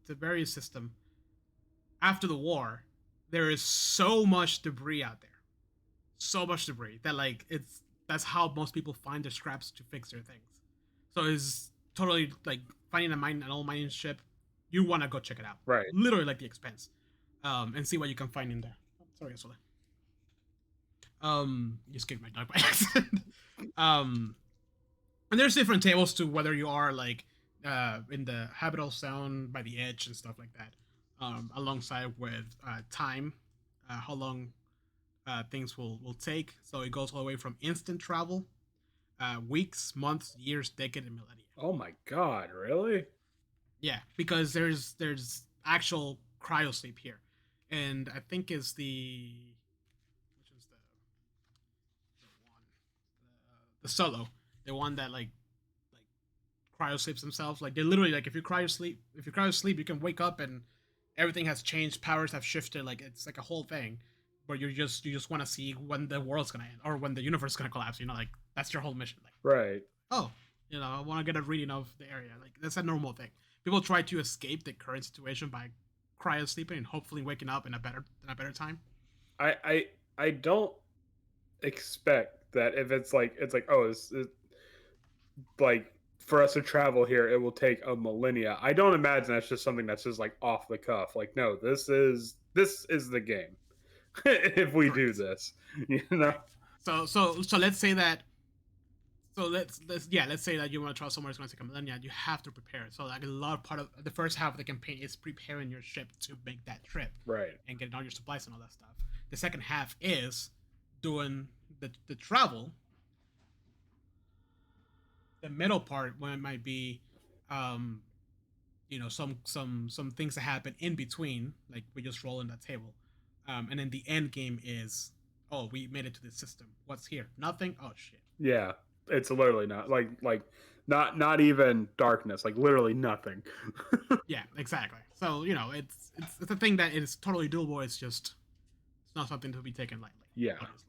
various system. After the war, there is so much debris out there. So much debris that like that's how most people find their scraps to fix their things. So it's totally like finding an old mining ship. You want to go check it out. Right. Literally like the expense. And see what you can find in there. Oh, sorry, Sola. Just kicked my dog by accident. And there's different tables to whether you are like in the habitable zone by the edge and stuff like that. Alongside with time, how long things will take. So it goes all the way from instant travel, weeks, months, years, decade, and millennia. Oh my god, really? Yeah, because there's actual cryosleep here, and I think is which is the one the solo, the one that like cryosleeps themselves. Like they literally like if you cryosleep, you can wake up and everything has changed, powers have shifted. Like it's like a whole thing, but you just want to see when the world's gonna end or when the universe is gonna collapse. You know, like that's your whole mission. Like Right. oh, you know, I want to get a reading of the area. Like that's a normal thing. People try to escape the current situation by cryosleeping and hopefully waking up in a better time. I don't expect that if it's like oh it's like for us to travel here it will take a millennia. I don't imagine that's just something that's just like off the cuff. Like no, this is the game. If we do this, you know. So let's say that. So let's say that you want to travel somewhere that's going to take a millennia. You have to prepare. So like a lot part of the first half of the campaign is preparing your ship to make that trip, right, and getting all your supplies and all that stuff. The second half is doing the travel. The middle part when it might be, you know, some things that happen in between, like we just roll in that table, and then the end game is, oh, we made it to this system. What's here? Nothing. Oh shit. yeah. It's literally not like not even darkness, like literally nothing. Yeah, exactly. So you know, it's a thing that is totally doable. It's just it's not something to be taken lightly. Yeah. Obviously.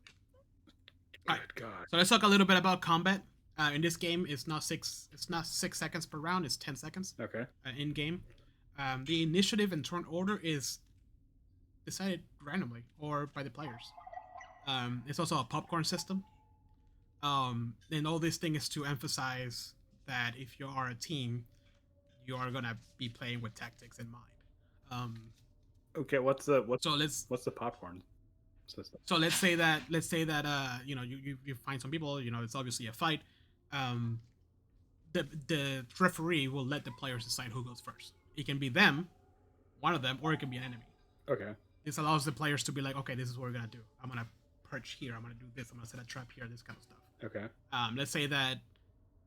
Good All right. God. So let's talk a little bit about combat. In this game, it's not 6 seconds per round. It's 10 seconds. Okay. In game, the initiative and turn order is decided randomly or by the players. It's also a popcorn system. And all this thing is to emphasize that if you are a team, you are gonna be playing with tactics in mind. Okay, what's the popcorn system? So let's say that you know you find some people, you know, it's obviously a fight. The referee will let the players decide who goes first. It can be them, one of them, or it can be an enemy. Okay. This allows the players to be like, okay, this is what we're gonna do. I'm gonna perch here. I'm gonna do this. I'm gonna set a trap here. This kind of stuff. Okay. Let's say that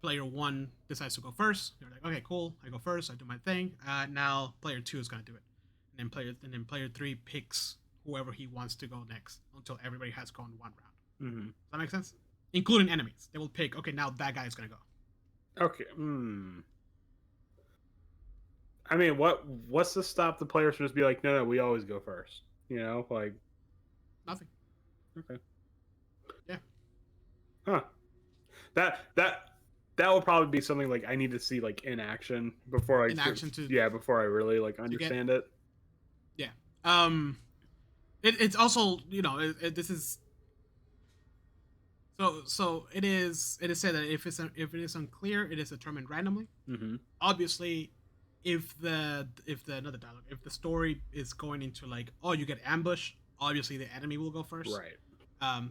player 1 decides to go first. You're like, okay, cool. I go first. I do my thing. Now player 2 is gonna do it, and then player 3 picks whoever he wants to go next until everybody has gone one round. Mm-hmm. Does that make sense? Including enemies, they will pick. Okay, now that guy is gonna go. Okay. I mean, what's to stop the players from just be like, no, we always go first. You know, like Nothing. okay. Yeah. Huh. That will probably be something like I need to see like in action before before I really like understand it. Yeah. It's also this is so it is said that if it is unclear, it is determined randomly. Mm-hmm. Obviously, if the another dialogue, if the story is going into like, oh, you get ambushed, obviously the enemy will go first. Right.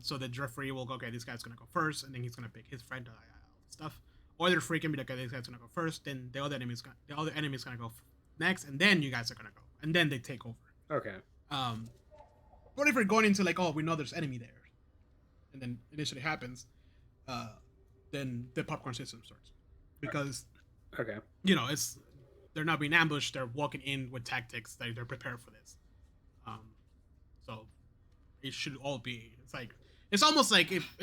So the referee will go, okay, this guy's gonna go first, and then he's gonna pick his friend, all this stuff. Or they're freaking be like, okay, this guy's gonna go first, then the other enemy's gonna go next, and then you guys are gonna go, and then they take over. Okay. What if we're going into like, oh, we know there's enemy there, and then initially happens, then the popcorn system starts, because okay, they're not being ambushed, they're walking in with tactics, they're prepared for this. So it should all be. It's almost like if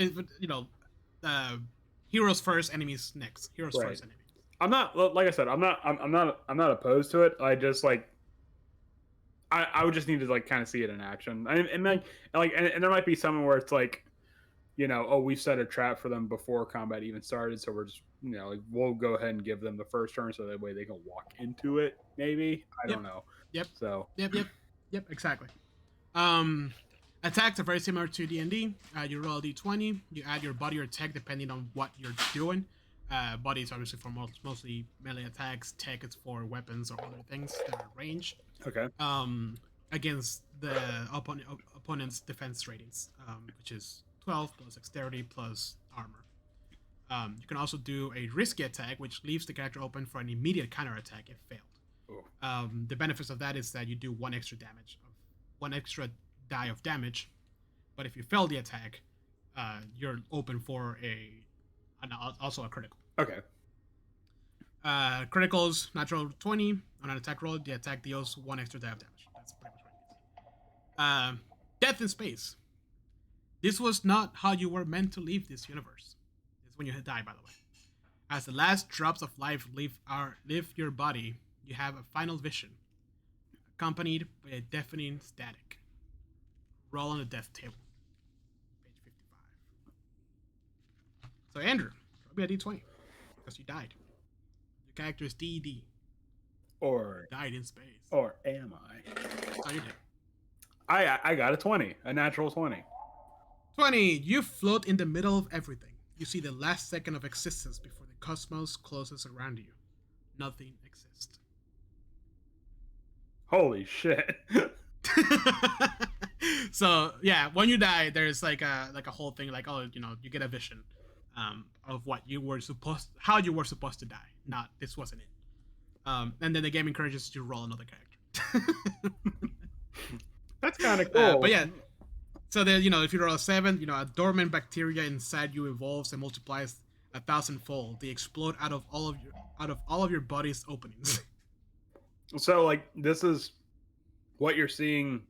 heroes first, enemies next. Heroes right. first, enemies. I'm not, like I said, I'm not opposed to it. I just like I would just need to like kind of see it in action, and there might be something where it's like, oh, we've set a trap for them before combat even started, so we're just like we'll go ahead and give them the first turn so that way they can walk into it. Maybe I don't know. Yep. So. Yep. Exactly. Attacks are very similar to D&D. You roll a d20. You add your body or tech depending on what you're doing. Body is obviously for mostly melee attacks. Tech is for weapons or other things that are ranged. Okay. Against the opponent's defense ratings, which is 12 plus dexterity plus armor. You can also do a risky attack, which leaves the character open for an immediate counterattack if failed. The benefits of that is that you do one extra die of damage, but if you fail the attack, you're open for also a critical. Okay. Criticals, natural 20 on an attack roll. The attack deals one extra die of damage. That's pretty much what it is. Death in space. This was not how you were meant to leave this universe. It's when you die, by the way. As the last drops of life leave your body, you have a final vision, accompanied by a deafening static. Roll on the death table. Page 55. So Andrew, roll me a d20 because you died. Your character is DD. Or died in space. Or am I? That's how you did. I got a 20, a natural 20. 20. You float in the middle of everything. You see the last second of existence before the cosmos closes around you. Nothing exists. Holy shit. So yeah, when you die, there's like a whole thing like, oh, you get a vision of how you were supposed to die. Not this wasn't it. And then the game encourages you to roll another character. That's kind of cool. But yeah, so then if you roll a 7, a dormant bacteria inside you evolves and multiplies 1,000-fold. They explode out of all of your body's openings. So like this is what you're seeing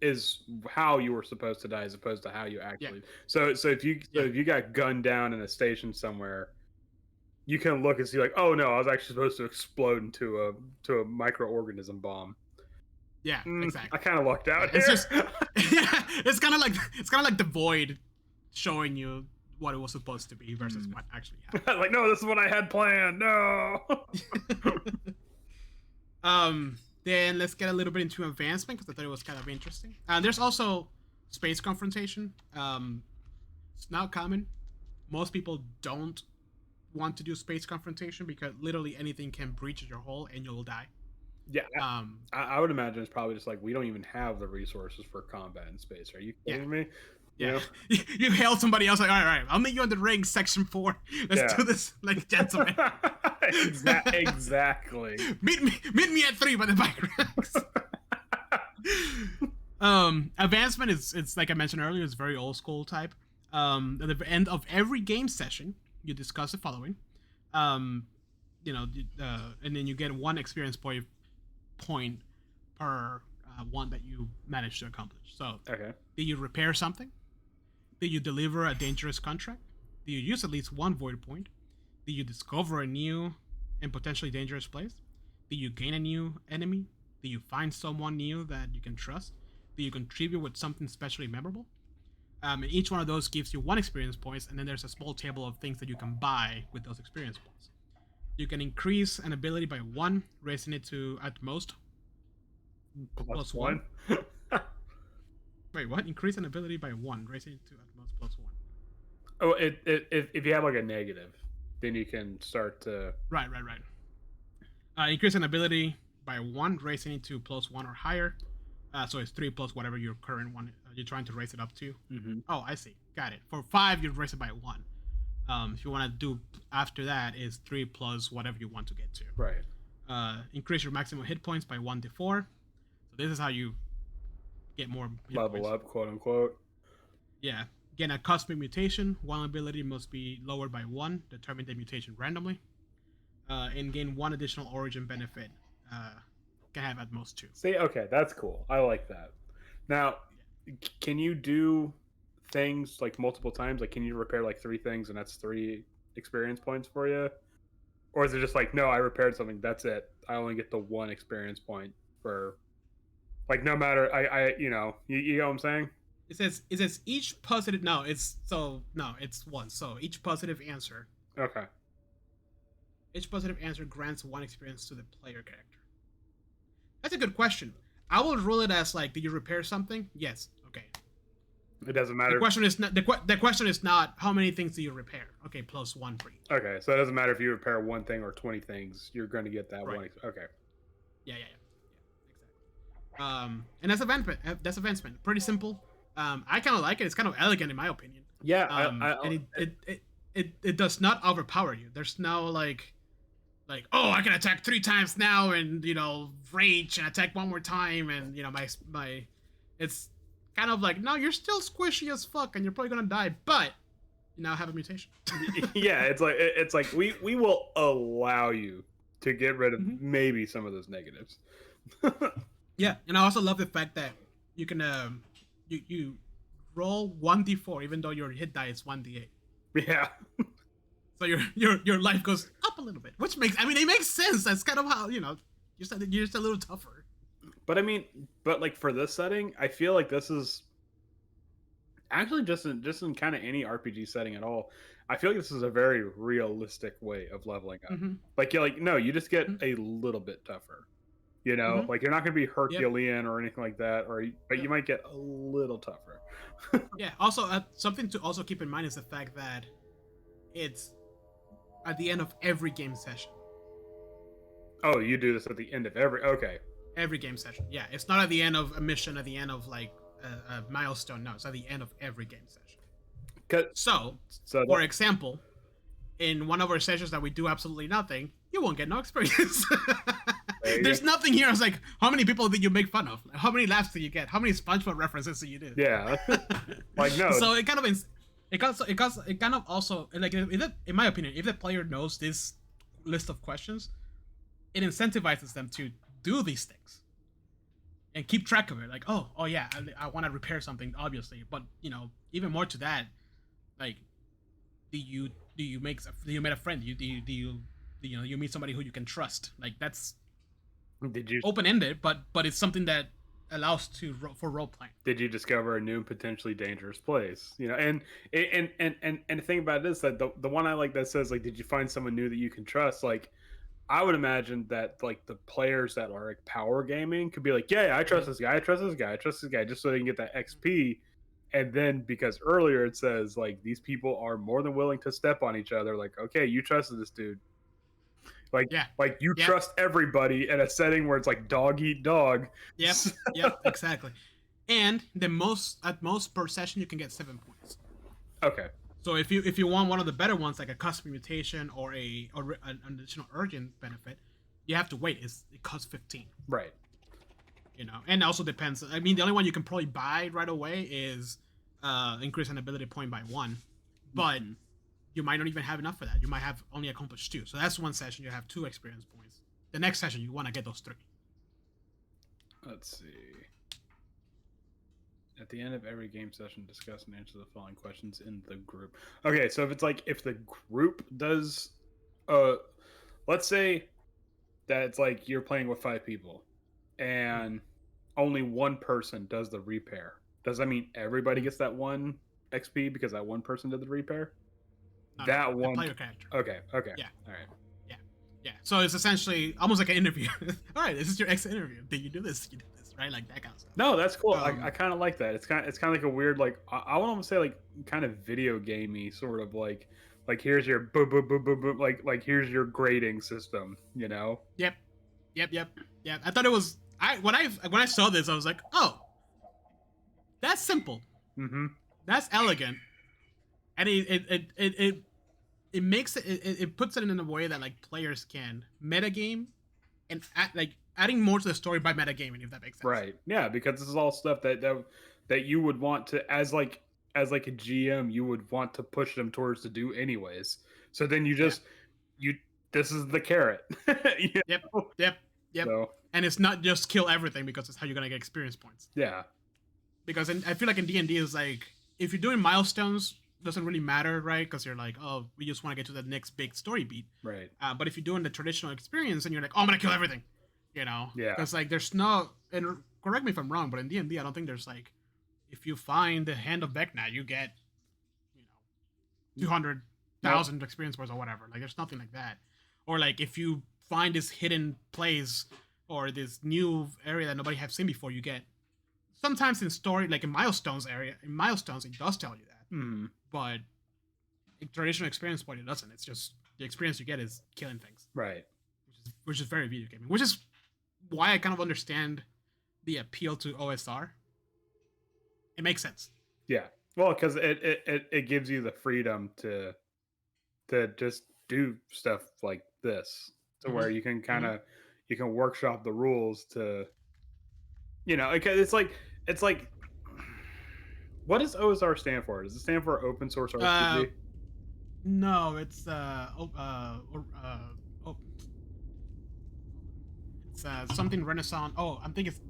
is how you were supposed to die as opposed to how you actually. Yeah. So if you got gunned down in a station somewhere, you can look and see like, oh no, I was actually supposed to explode into a microorganism bomb. Yeah, exactly. I kind of lucked out. It's just it's kind of like the void showing you what it was supposed to be versus what actually happened. Like, no, this is what I had planned. No. Then let's get a little bit into advancement because I thought it was kind of interesting. There's also space confrontation. It's not common. Most people don't want to do space confrontation because literally anything can breach your hull and you'll die. Yeah, I would imagine it's probably just like we don't even have the resources for combat in space. Are you kidding me? Yeah. You hail somebody else like, all right, I'll meet you on the ring, section 4. Let's do this like gentlemen. Exactly. meet me at 3 by the bike racks. Advancement is like I mentioned earlier, it's very old school type. At the end of every game session, you discuss the following. um, and then you get one experience point per one that you manage to accomplish. So, Okay. did you repair something? Did you deliver a dangerous contract? Did you use at least one void point? Did you discover a new and potentially dangerous place? Did you gain a new enemy? Did you find someone new that you can trust? Did you contribute with something especially memorable? And each one of those gives you one experience points, and then there's a small table of things that you can buy with those experience points. You can increase an ability by one, raising it to at most plus one. Wait, what? Increase an ability by one, raising it to at most plus one. Oh, if you have like a negative, then you can start to. Right. Increase an ability by one, raising it to plus one or higher. So it's 3 plus whatever your current one you're trying to raise it up to. Mm-hmm. Oh, I see. Got it. For 5, you raise it by 1. If you want to do after that is 3 plus whatever you want to get to. Right. Increase your maximum hit points by 1 to 4. So this is how you get more hit Level points. up, quote unquote. Yeah. Gain a cosmic mutation. One ability must be lowered by 1. Determine the mutation randomly. And gain 1 additional origin benefit. Can have at most 2. See, okay, that's cool. I like that. Now, can you do things like multiple times? Like, can you repair like 3 things and that's 3 experience points for you? Or is it just like, no, I repaired something, that's it. I only get the 1 experience point for, like, no matter, you know what I'm saying? It says each positive. It's 1. So each positive answer. Okay. Each positive answer grants 1 experience to the player character. That's a good question. I will rule it as like, did you repair something? Yes. Okay. It doesn't matter. The question is not the question is not how many things do you repair. Okay, plus 1 for each. Okay, so it doesn't matter if you repair 1 thing or 20 things. You're going to get that right. 1. Okay. Yeah. Exactly. And that's advancement. Pretty simple. I kind of like it. It's kind of elegant in my opinion. Yeah. And it does not overpower you. There's no like, oh, I can attack 3 times now and rage and attack 1 more time and my it's kind of like, no, you're still squishy as fuck and you're probably gonna die, but you now have a mutation. Yeah, it's like we will allow you to get rid of maybe some of those negatives. Yeah, and I also love the fact that you can you roll 1d4 even though your hit die is 1d8. Yeah. So your life goes up a little bit, which it makes sense. That's kind of how you're just a little tougher. But like for this setting, I feel like this is actually just in kind of any RPG setting at all. I feel like this is a very realistic way of leveling up. Mm-hmm. Like you just get a little bit tougher. Like you're not going to be Herculean or anything like that, but you might get a little tougher. Yeah. Also, something to also keep in mind is the fact that it's at the end of every game session. Oh, you do this at the end of every game session. Yeah, it's not at the end of a mission, at the end of like a milestone. No, it's at the end of every game session. So for example, in one of our sessions that we do absolutely nothing, you won't get no experience. There's nothing here. I was like, how many people did you make fun of? How many laughs did you get? How many SpongeBob references did you do? Yeah. Like, no. So it kind of also like, in my opinion, if the player knows this list of questions, it incentivizes them to do these things and keep track of it. Like, oh yeah, I want to repair something, obviously, but even more to that, like, do you make a friend? You meet somebody who you can trust? Like, that's open-ended, but it's something that allows for role playing. Did you discover a new and potentially dangerous place? And the thing about it is that the one I like that says, like, did you find someone new that you can trust? Like, I would imagine that like the players that are like power gaming could be like, yeah, I trust this guy, I trust this guy, I trust this guy, just so they can get that XP. And then because earlier it says like these people are more than willing to step on each other, like, okay, you trusted this dude. Like, you trust everybody in a setting where it's like dog eat dog. Yep, exactly. And at most per session you can get 7 points. Okay. So if you want one of the better ones, like a custom mutation or an additional urgent benefit, you have to wait. It costs 15. Right. And also depends. I mean, the only one you can probably buy right away is increase an ability point by 1. But you might not even have enough for that. You might have only accomplished 2. So that's one session. You have 2 experience points. The next session, you want to get those 3. Let's see. At the end of every game session, discuss and answer the following questions in the group. Okay, so if it's like if the group does, let's say that it's like you're playing with 5 people, and only one person does the repair. Does that mean everybody gets that 1 XP because that one person did the repair? No, That no, one. player character. Okay. Yeah. All right. Yeah. So it's essentially almost like an interview. All right, this is your exit interview. Did you do this? You did this, right? Like that kind of stuff. No, that's cool. I kind of like that. It's kind of like a weird, like I want to say like kind of video gamey sort of like here's your boop boop boop boop boop, like here's your grading system, you know? Yep. I thought it was. When I saw this, I was like, oh, that's simple. Mm-hmm. That's elegant, and it makes it puts it in a way that like players can metagame and adding more to the story by metagaming, if that makes sense. Right. Yeah, because this is all stuff that you would want to as like a GM you would want to push them towards to do anyways. So then you just this is the carrot. You know? Yep. So, and it's not just kill everything because it's how you're gonna get experience points. Yeah. Because I feel like in D&D is like if you're doing milestones, doesn't really matter, right? Because you're like, oh, we just want to get to the next big story beat. Right. But if you're doing the traditional experience and you're like, oh, I'm gonna kill everything, you know? Yeah. Because like there's no, and correct me if I'm wrong, but in D&D I don't think there's like, if you find the Hand of Vecna, you get, 200,000 experience points or whatever. Like there's nothing like that. Or like if you find this hidden place or this new area that nobody has seen before, you get. Sometimes in story, like in milestones it does tell you that. Mm-hmm. But in traditional experience point, it doesn't. It's just the experience you get is killing things. Right. Which is very video gaming. Which is why I kind of understand the appeal to OSR. It makes sense. Yeah. Well, because it gives you the freedom to just do stuff like this, to where you can kind of you can workshop the rules to, it's like what does OSR stand for? Does it stand for open source RPG? No, it's it's something Renaissance. Oh, I'm thinking it's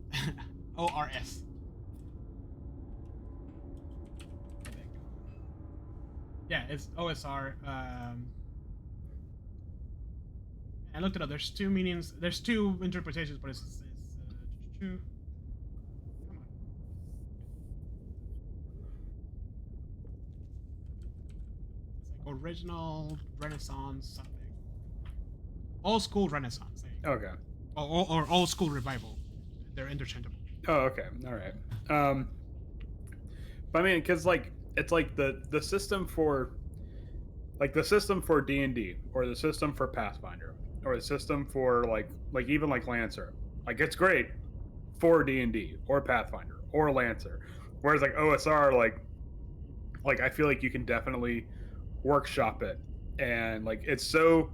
ORS. Yeah, it's OSR. I looked it up. There's 2 meanings. There's 2 interpretations, but it's 2. Come on. It's like original Renaissance something. Old school Renaissance. Okay. Or old school revival. They're interchangeable. Oh, okay. All right. But I mean, because like it's like the system for D&D or the system for Pathfinder or the system for like even like Lancer, like it's great for D&D or Pathfinder or Lancer, whereas like OSR, like I feel like you can definitely workshop it, and like it's so,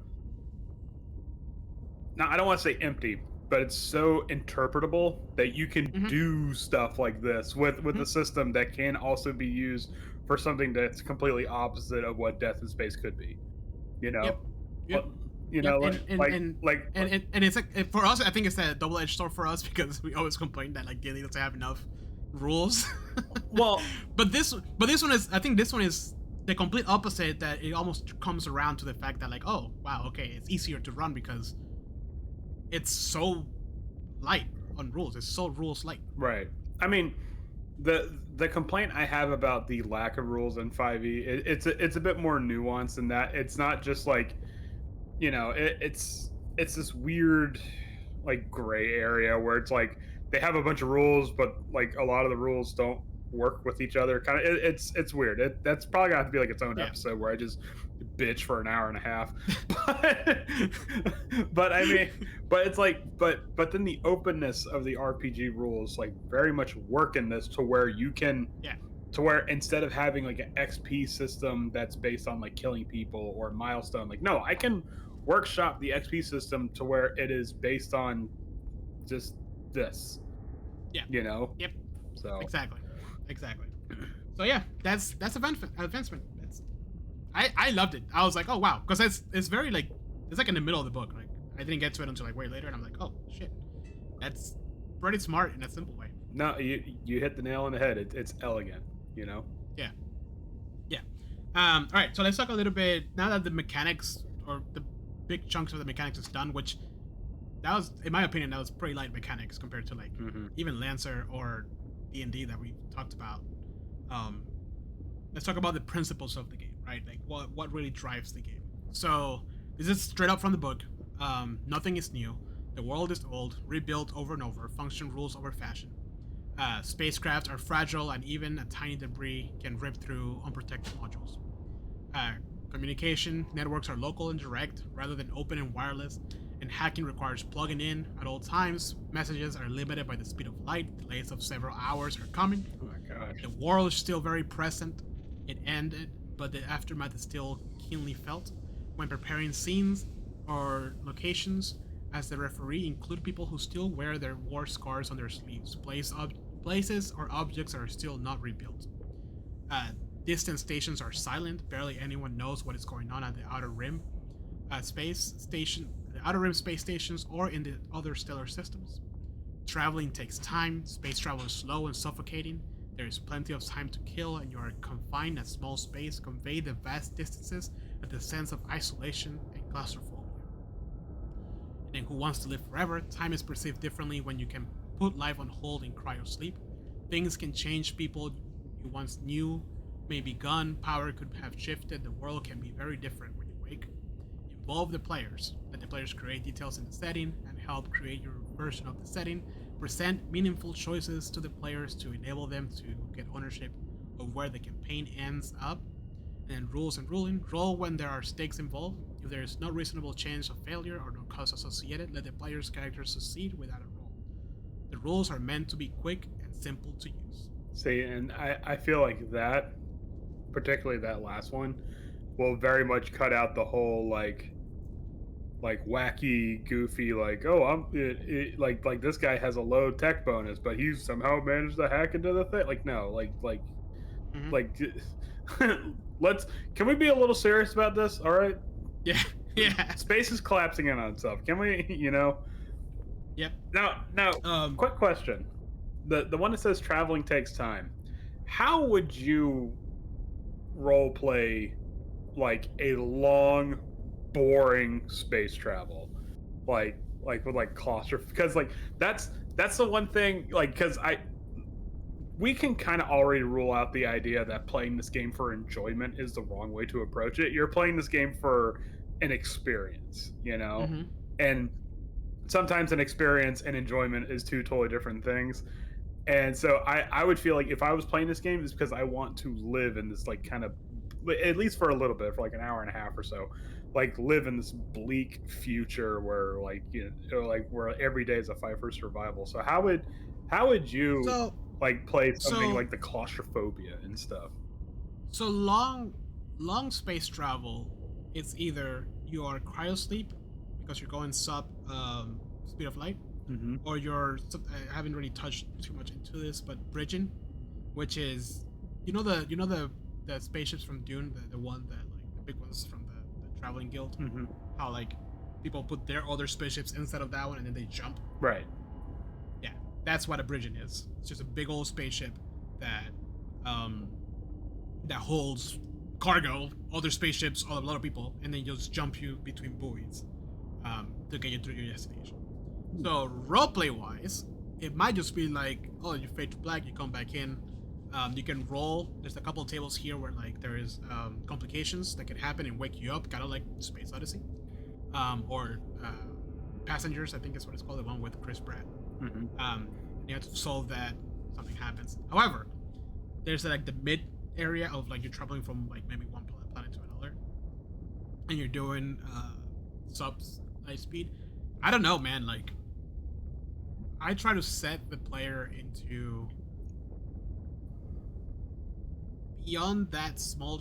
now I don't want to say empty, but it's so interpretable that you can do stuff like this with a system that can also be used for something that's completely opposite of what Death in Space could be. Yep. And it's like for us, I think it's a double-edged sword for us because we always complain that like D&D doesn't have enough rules. Well, but this one is, I think this one is the complete opposite, that it almost comes around to the fact that like, oh wow, okay, it's easier to run because it's so light on rules. It's so rules light. Right. I mean, the complaint I have about the lack of rules in 5e, it's a bit more nuanced in that it's not just like, it's this weird like gray area where it's like they have a bunch of rules, but like a lot of the rules don't work with each other. Kind of, it's weird. That's probably gonna have to be like its own episode where I just bitch for an hour and a half. But I mean, but it's like, but then the openness of the RPG rules like very much work in this to where you can, to where instead of having like an XP system that's based on like killing people or milestone, like no, I can workshop the XP system to where it is based on just this. Yep. So exactly. So yeah, that's advancement. I loved it. I was like, oh wow, because it's very like it's like in the middle of the book. Like I didn't get to it until like way later, and I'm like, oh shit, that's pretty smart in a simple way. No, you hit the nail on the head. It's elegant, you know. Yeah, yeah. All right, so let's talk a little bit now that the mechanics or the big chunks of the mechanics is done, which that was, in my opinion, that was pretty light mechanics compared to like even Lancer or D&D that we talked about. Um, let's talk about the principles of the game, right? Like what really drives the game. So this is straight up from the book. Nothing is new. The world is old, rebuilt over and over. Function rules over fashion. Spacecraft are fragile, and even a tiny debris can rip through unprotected modules. Uh, Communication networks are local and direct rather than open and wireless, and hacking requires plugging in at all times. Messages are limited by the speed of light. Delays of several hours are coming. Oh my gosh. The war is still very present. It ended, but the aftermath is still keenly felt. When preparing scenes or locations, as the referee, include people who still wear their war scars on their sleeves. Places or objects are still not rebuilt. Distant stations are silent. Barely anyone knows what is going on at the outer rim space station, the outer rim space stations, or in the other stellar systems. Traveling takes time. Space travel is slow and suffocating. There is plenty of time to kill, and you are confined in a small space. Convey the vast distances with a sense of isolation and claustrophobia. And Who Wants to Live Forever, time is perceived differently when you can put life on hold in cryo sleep. Things can change. People you once knew may be gone. Power could have shifted. The world can be very different when you wake. Involve the players. Let the players create details in the setting and help create your version of the setting. Present meaningful choices to the players to enable them to get ownership of where the campaign ends up. And rules and ruling. Roll when there are stakes involved. If there is no reasonable chance of failure or no cost associated, let the player's characters succeed without a roll. The rules are meant to be quick and simple to use. See, and I feel like that, particularly that last one, will very much cut out the whole like wacky, goofy, like, oh, like this guy has a low tech bonus, but he's somehow managed to hack into the thing. Like, no, Mm-hmm. like, can we be a little serious about this? All right. Yeah, yeah. Space is collapsing in on itself. Can we, Yep. Now, quick question. The one that says traveling takes time. How would you role play like a long, boring space travel, like with like claustrophobic? Because like that's the one thing. Like, because we can kind of already rule out the idea that playing this game for enjoyment is the wrong way to approach it. You're playing this game for an experience, Mm-hmm. and sometimes an experience and enjoyment is two totally different things. And so I would feel like if I was playing this game, it's because I want to live in this like kind of, at least for a little bit, for like an hour and a half or so, like live in this bleak future where like like where every day is a fight for survival. So how would you So like play something so like the claustrophobia and stuff? so long space travel, it's either you are cryosleep because you're going sub speed of light, Mm-hmm. or I haven't really touched too much into this, but bridging, which is the spaceships from Dune, the one that like the big ones from the traveling guild, Mm-hmm. how like people put their other spaceships inside of that one and then they jump. Right. Yeah, that's what a bridging is. It's just a big old spaceship that um that holds cargo, other spaceships, a lot of people, and then just jump you between buoys to get you through your destination. So roleplay wise, it might just be like, oh, you fade to black, you come back in. You can roll. There's a couple of tables here where like there is complications that can happen and wake you up, kind of like Space Odyssey, or Passengers. I think is what it's called, the one with Chris Pratt. Mm-hmm. You have to solve that. Something happens. However, there's like the mid area of like you're traveling from like maybe one planet to another, and you're doing sub light speed. I don't know, man. Like, I try to set the player into beyond that small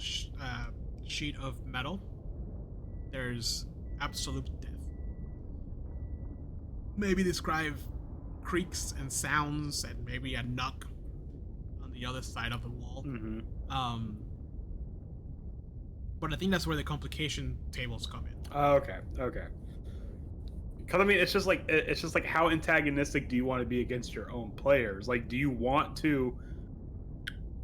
sheet of metal. There's absolute death. Maybe describe creaks and sounds, and maybe a knock on the other side of the wall. Mm-hmm. But I think that's where the complication tables come in. Oh, okay. Okay. Because I mean, it's just like how antagonistic do you want to be against your own players? Like, do you want to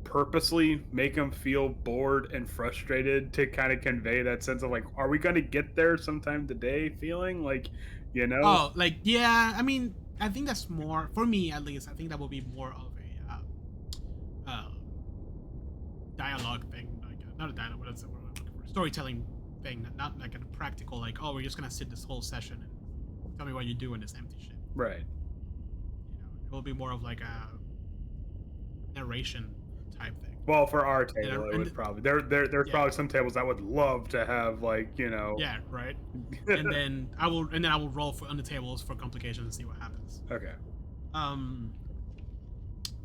purposely make them feel bored and frustrated to kind of convey that sense of like, are we going to get there sometime today? Feeling like, you know, Oh, like yeah. I mean, I think that's more for me at least. I think that will be more of a dialogue thing, like not a dialogue, but it's what I'm looking for. Storytelling thing, not like a practical like, oh, we're just gonna sit this whole session and tell me what you do in this empty shit. right? It will be more of like a narration type thing. Well, for our And, table, it and would probably there's yeah, probably some tables that would love to have like yeah, right. And then I will roll for on the tables for complications and see what happens. Okay. Um,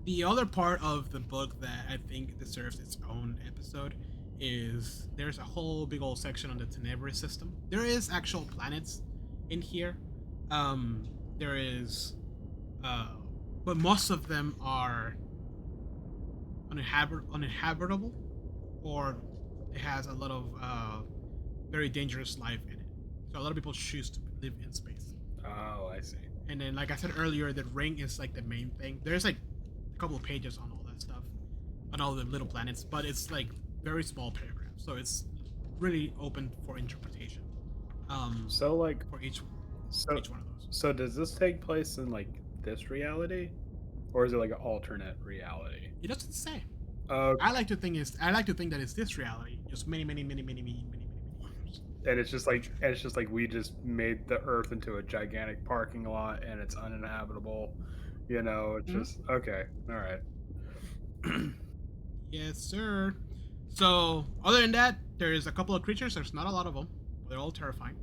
the other part of the book that I think deserves its own episode is there's a whole big old section on the Tenebris system. There is actual planets in here. There is, uh, but most of them are uninhabitable, or it has a lot of very dangerous life in it. So a lot of people choose to live in space. Oh, I see. And then, like I said earlier, the ring is like the main thing. There's like a couple of pages on all that stuff, on all the little planets, but it's like very small paragraphs, so it's really open for interpretation. So like, For so each one of those. so does this take place in like this reality, or is it like an alternate reality? It doesn't say. Okay. I like to think that it's this reality, just many years And it's in the just like future. we just made the Earth into a gigantic parking lot, and it's uninhabitable. You know, it's Mhm. just okay. All right. Yes, sir. So, other than that, there's a couple of creatures. There's not a lot of them. They're all terrifying.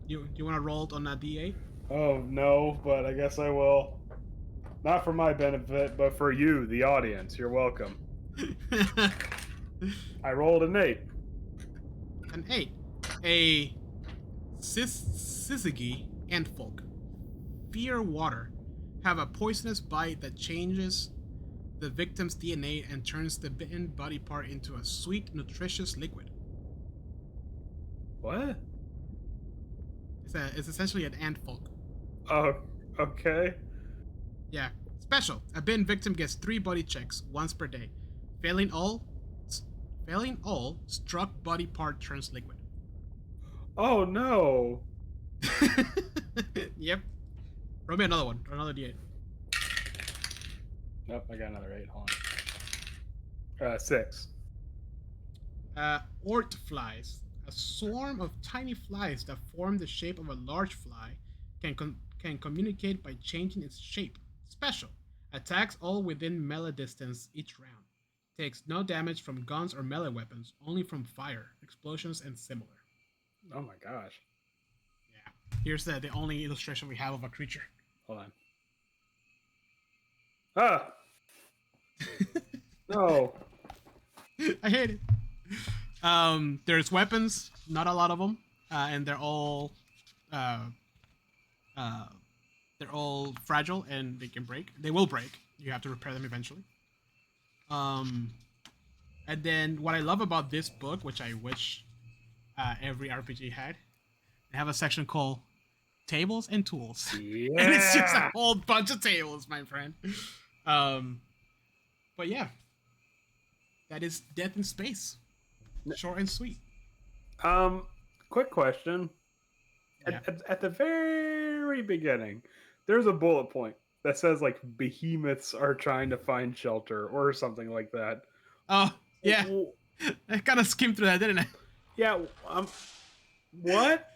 You want to roll on that D8? Oh no, but I guess I will. Not for my benefit, but for you, the audience. You're welcome. I rolled an 8. An 8. A Syzygy antfolk. Fear water. Have a poisonous bite that changes the victim's DNA and turns the bitten body part into a sweet, nutritious liquid. What? It's essentially an antfolk. Oh, okay. Yeah. Special. A bitten victim gets 3 body checks once per day. Failing all, failing all, struck body part turns liquid. Oh no. Yep. Roll me another one. Another D8. Nope, I got another 8. Hold on. 6. Ort flies. A swarm of tiny flies that form the shape of a large fly can communicate by changing its shape. Special. Attacks all within melee distance each round. Takes no damage from guns or melee weapons, only from fire, explosions, and similar. Oh my gosh. Yeah. Here's the only illustration we have of a creature. Hold on. Ah, no. I hate it. There's weapons, not a lot of them, and uh, uh, they're all fragile and they can break. They will break. You have to repair them eventually. Um, and then what I love about this book, which I wish every RPG had, they have a section called tables and tools, and it's just a Yeah. whole bunch of tables, my friend. Um, but yeah, that is Death in Space, short and sweet. Um, quick question. Yeah. At the very beginning, there's a bullet point that says like behemoths are trying to find shelter or something like that. Oh yeah, W- I kind of skimmed through that, didn't I? Yeah. What?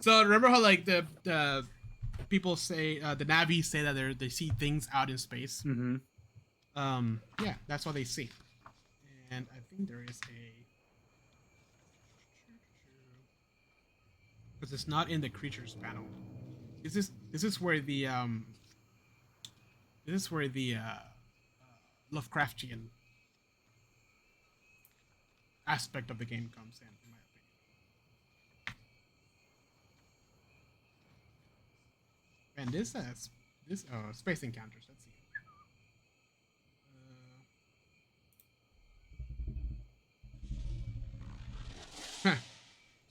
So remember how like the people say the Navi say that they see things out in space. Mm-hmm. Yeah, that's what they see. And I think there is a because it's not in the creatures panel. This is where the Lovecraftian aspect of the game comes in my opinion. And this space encounters. Let's see.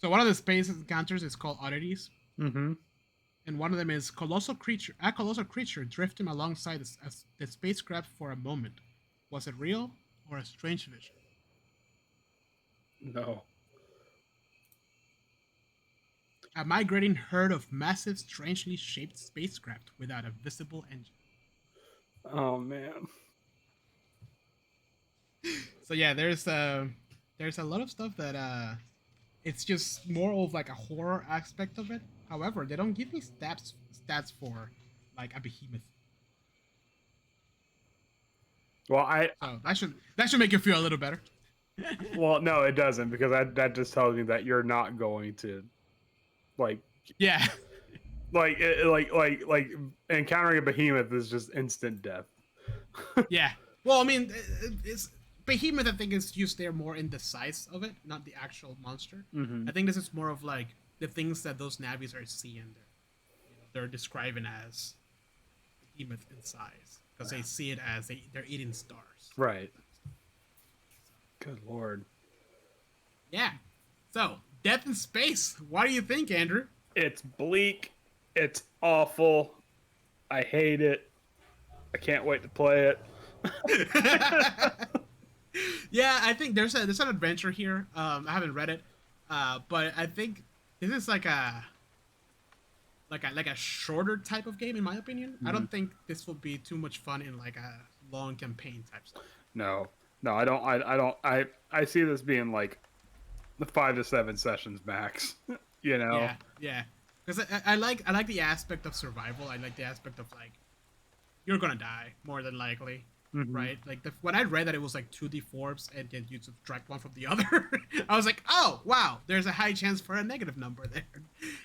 So one of the space encounters is called oddities, Mm-hmm. and one of them is a colossal creature drifting alongside the spacecraft for a moment. Was it real or a strange vision? No. A migrating herd of massive, strangely shaped spacecraft without a visible engine. Oh man. So yeah, there's a lot of stuff that it's just more of like a horror aspect of it. However, they don't give me stats for like a behemoth. Well, I So that should make you feel a little better. well no, it doesn't because that just tells me that you're not going to like Yeah. like encountering a behemoth is just instant death. Yeah. Well, I mean, it's behemoth. I think is used there more in the size of it, not the actual monster. Mm-hmm. I think this is more of like the things that those navies are seeing. They're describing as behemoth in size because they see it as they're eating stars. Right. Good lord. Yeah. So death in space. What do you think, Andrew? It's bleak. It's awful. I hate it. I can't wait to play it. Yeah, I think there's an adventure here. I haven't read it, but I think this is like a shorter type of game in my opinion. I don't think this will be too much fun in like a long campaign type stuff. No. No, I don't I see this being like the 5 to 7 sessions max. You know? Yeah, yeah. Because I like the aspect of survival. I like the aspect of like you're gonna die more than likely, right? Like when I read that it was like 2d4s and then you subtract one from the other, I was like, oh wow, there's a high chance for a negative number there.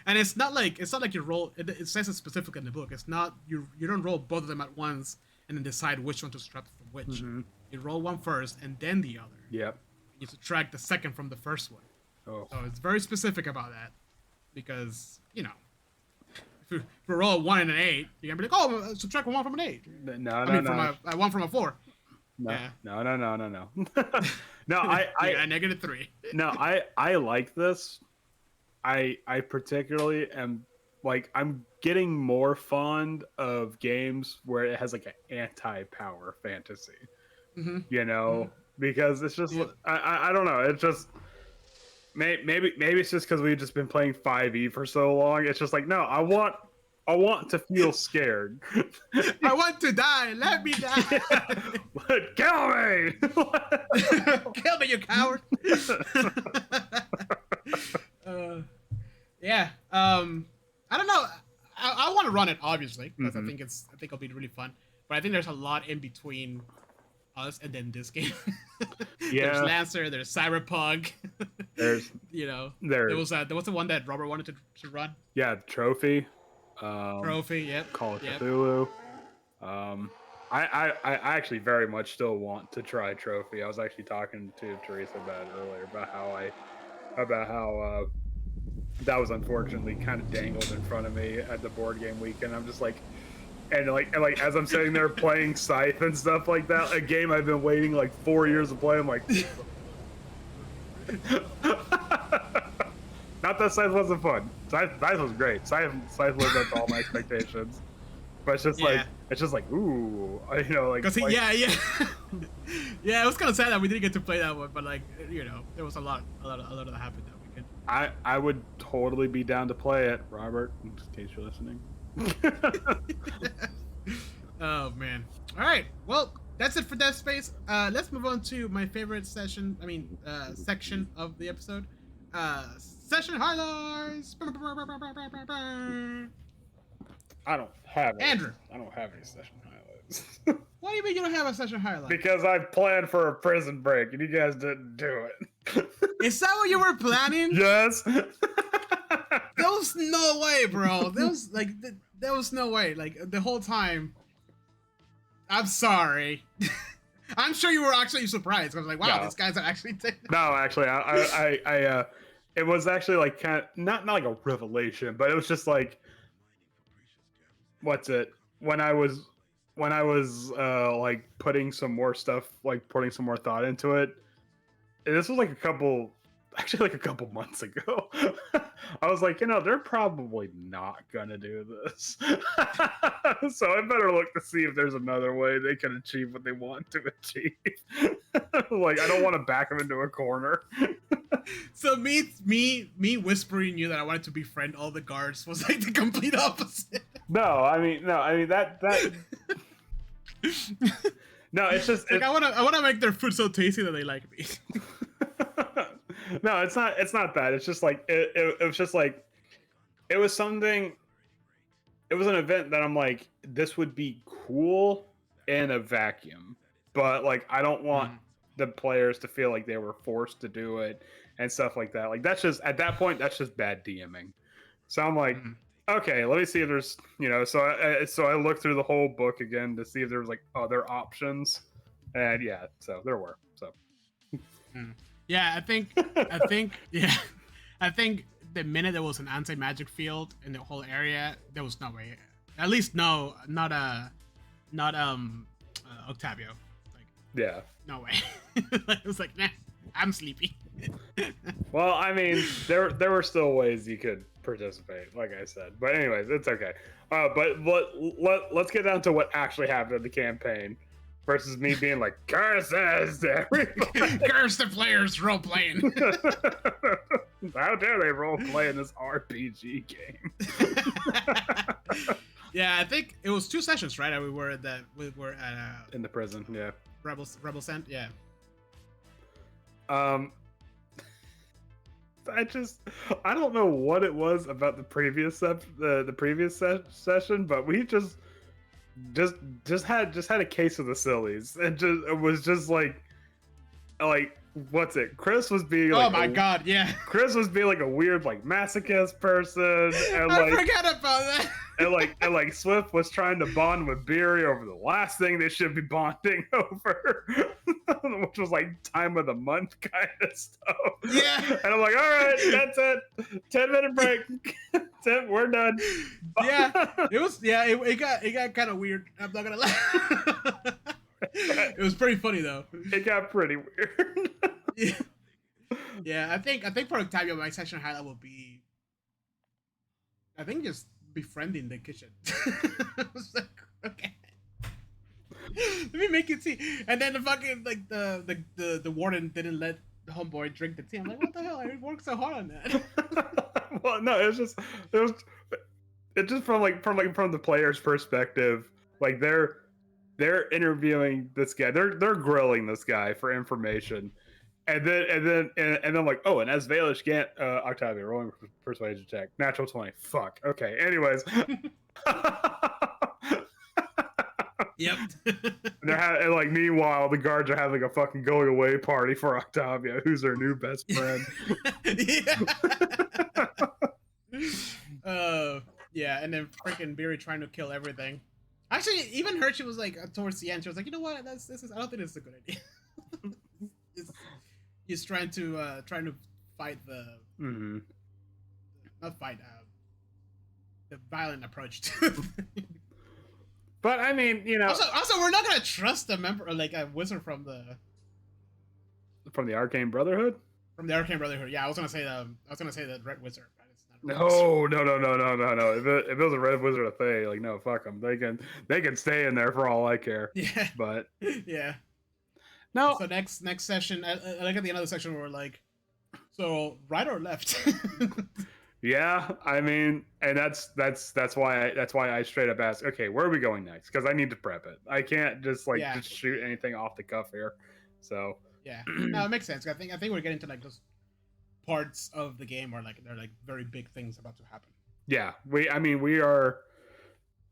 And it's not like you roll. It says it specifically in the book. It's not you don't roll both of them at once and then decide which one to subtract from which. You roll one first and then the other. Yep. You subtract the second from the first one. Oh. So it's very specific about that because if you roll a 1 and an 8, you're gonna be like, oh, subtract a 1 from an 8. No. From a 1 from a 4. No. Yeah. No. No, I negative 3. no, I like this. I particularly am like I'm getting more fond of games where it has like an anti-power fantasy. You know, because it's just I don't know. It's just maybe it's just because we've just been playing 5e for so long. It's just like no, I want to feel scared. I want to die. Let me die. Kill me. Kill me, you coward. Yeah. I don't know. I want to run it obviously because I think it'll be really fun. But I think there's a lot in between us and then this game. Yeah. There's Lancer. There's Cyberpunk. There's there was the one that Robert wanted to run. Yeah, Trophy. Trophy. Yep. Call of Yep. Cthulhu. I actually very much still want to try Trophy. I was actually talking to Teresa about it earlier about how that was unfortunately kind of dangled in front of me at the board game weekend. I'm just like, and like as I'm sitting there playing Scythe and stuff like that, a game I've been waiting like 4 years to play. I'm like, not that Scythe wasn't fun. Scythe was great. Scythe lived up to all my expectations. But it's just like ooh, you know, like yeah, yeah, it was kind of sad that we didn't get to play that one, but like there was a lot of that happened that weekend. I would totally be down to play it, Robert, in case you're listening. Oh man! All right, well that's it for Death Space. Let's move on to my favorite section of the episode. Session highlights. I don't have any. Andrew. I don't have any session highlights. What do you mean you don't have a session highlight? Because I planned for a prison break and you guys didn't do it. Is that what you were planning? Yes. There was no way, bro. There was no way. Like the whole time. I'm sorry. I'm sure you were actually surprised. I was like, wow, No. these guys are actually. No, actually, I it was actually like kind of not like a revelation, but it was just like, what's it? When I was like putting some more stuff, like putting some more thought into it. And this was like a couple actually like a couple months ago. I was like, they're probably not gonna do this. So I better look to see if there's another way they can achieve what they want to achieve. Like, I don't want to back them into a corner. So me whispering you that I wanted to befriend all the guards was like the complete opposite. No, I mean that no, it's just like I wanna make their food so tasty that they like me. No, it's not that. It's just like it was just like it was something. It was an event that I'm like, this would be cool in a vacuum, but like I don't want the players to feel like they were forced to do it and stuff like that. Like that's just at that point that's just bad DMing. So I'm like, okay, let me see if there's So I looked through the whole book again to see if there was like other options, and yeah, so there were. So yeah, I think I think the minute there was an anti-magic field in the whole area, there was no way. At least not Octavio. Like, yeah, no way. It was like, nah, I'm sleepy. well, I mean, there were still ways you could participate, like I said. But anyways, it's okay. But let's get down to what actually happened in the campaign versus me being like, curses to everybody. Curse the players role playing. How dare they role play in this RPG game? Yeah, I think it was 2 sessions, right? We were at in the prison, yeah. Rebel Sent, yeah. I don't know what it was about the previous session, but we just had a case of the sillies, and it was just like what's it? Chris was being like, oh my god, yeah. Chris was being like a weird like masochist person, and I forgot about that. and like Swift was trying to bond with Beery over the last thing they should be bonding over, which was like time of the month kind of stuff. Yeah. And I'm like, all right, that's it. 10-minute break. We're done. Yeah. It got kind of weird. I'm not gonna lie. It was pretty funny though. It got pretty weird. Yeah. Yeah, I think for Octavio, my session highlight will be, I think, just befriending the kitchen. I was like, okay, let me make it tea. And then the fucking like the warden didn't let the homeboy drink the tea. I'm like, what the hell? I worked so hard on that. Well, no, it was just from the player's perspective. Like they're interviewing this guy. They're grilling this guy for information. And then like, oh, and as Valish Gant, Octavia, rolling persuasion check. Natural 20. Fuck. Okay. Anyways. Yep. And like, meanwhile, the guards are having a fucking going away party for Octavia, who's their new best friend. Yeah, and then freaking Beery trying to kill everything. Actually, even her, she was like, towards the end, she was like, you know what? I don't think this is a good idea. He's trying to fight the not fight the violent approach to But I mean, also we're not gonna trust a member, like a wizard from the Arcane Brotherhood. From the Arcane Brotherhood, yeah. I was gonna say the Red Wizard. But it's not No. If it was a Red Wizard of Thay, like, no, fuck them. They can stay in there for all I care. Yeah. But yeah. No. So next session, I like at the end of the section where we're like, so right or left? Yeah, I mean, and that's why I straight up asked, okay, where are we going next? Because I need to prep it. I can't just just shoot anything off the cuff here. So yeah, no, it makes sense. I think we're getting to like those parts of the game where like they're like very big things about to happen. Yeah, we are.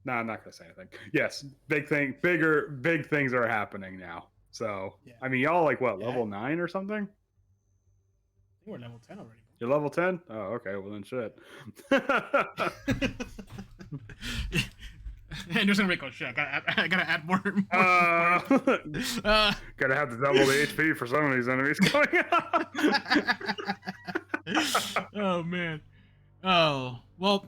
No, I'm not gonna say anything. Yes, big things are happening now. So yeah. I mean, y'all like what, level 9 or something? I think we're level 10 already. You're level 10? Oh, okay. Well then, shit. Andrew's gonna make a shit. I gotta add more. Gotta have to double the HP for some of these enemies coming up. Oh man. Oh well.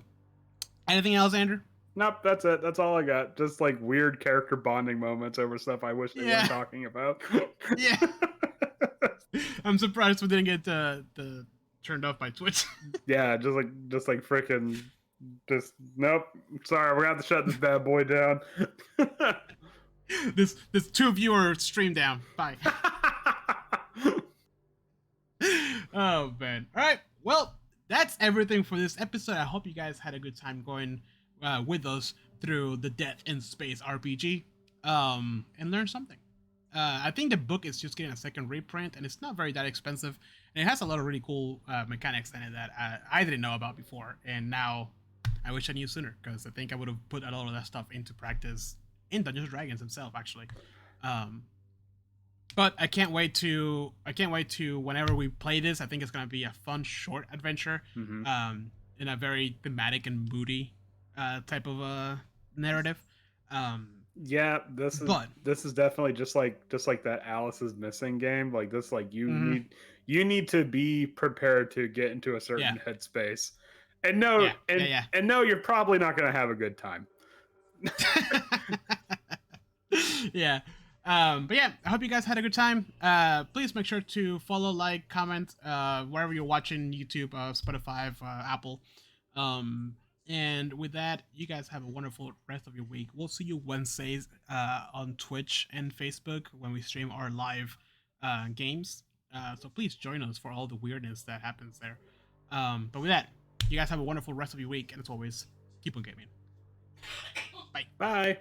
Anything else, Andrew? Nope, that's it. That's all I got. Just like weird character bonding moments over stuff I wish they weren't talking about. Yeah. I'm surprised we didn't get the turned off by Twitch. Yeah, just like freaking, just nope. Sorry, we're gonna have to shut this bad boy down. this 2 viewer stream down. Bye. Oh man. All right. Well, that's everything for this episode. I hope you guys had a good time going with us through the Death in Space RPG, and learned something. I think the book is just getting a second reprint, and it's not very that expensive, and it has a lot of really cool mechanics in it that I didn't know about before, and now I wish I knew sooner because I think I would have put a lot of that stuff into practice in Dungeons and Dragons himself, actually. Um, but I can't wait to whenever we play this. I think it's gonna be a fun short adventure, in a very thematic and moody type of narrative. Yeah, this is definitely just like that Alice is Missing game. Like this, like you need to be prepared to get into a certain headspace, and know you're probably not going to have a good time. Yeah. But yeah, I hope you guys had a good time. Please make sure to follow, like, comment, wherever you're watching, YouTube, Spotify, Apple. And with that, you guys have a wonderful rest of your week. We'll see you Wednesdays on Twitch and Facebook when we stream our live games. So please join us for all the weirdness that happens there. But with that, you guys have a wonderful rest of your week, and as always, keep on gaming. Bye. Bye.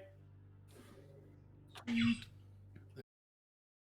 Sweet.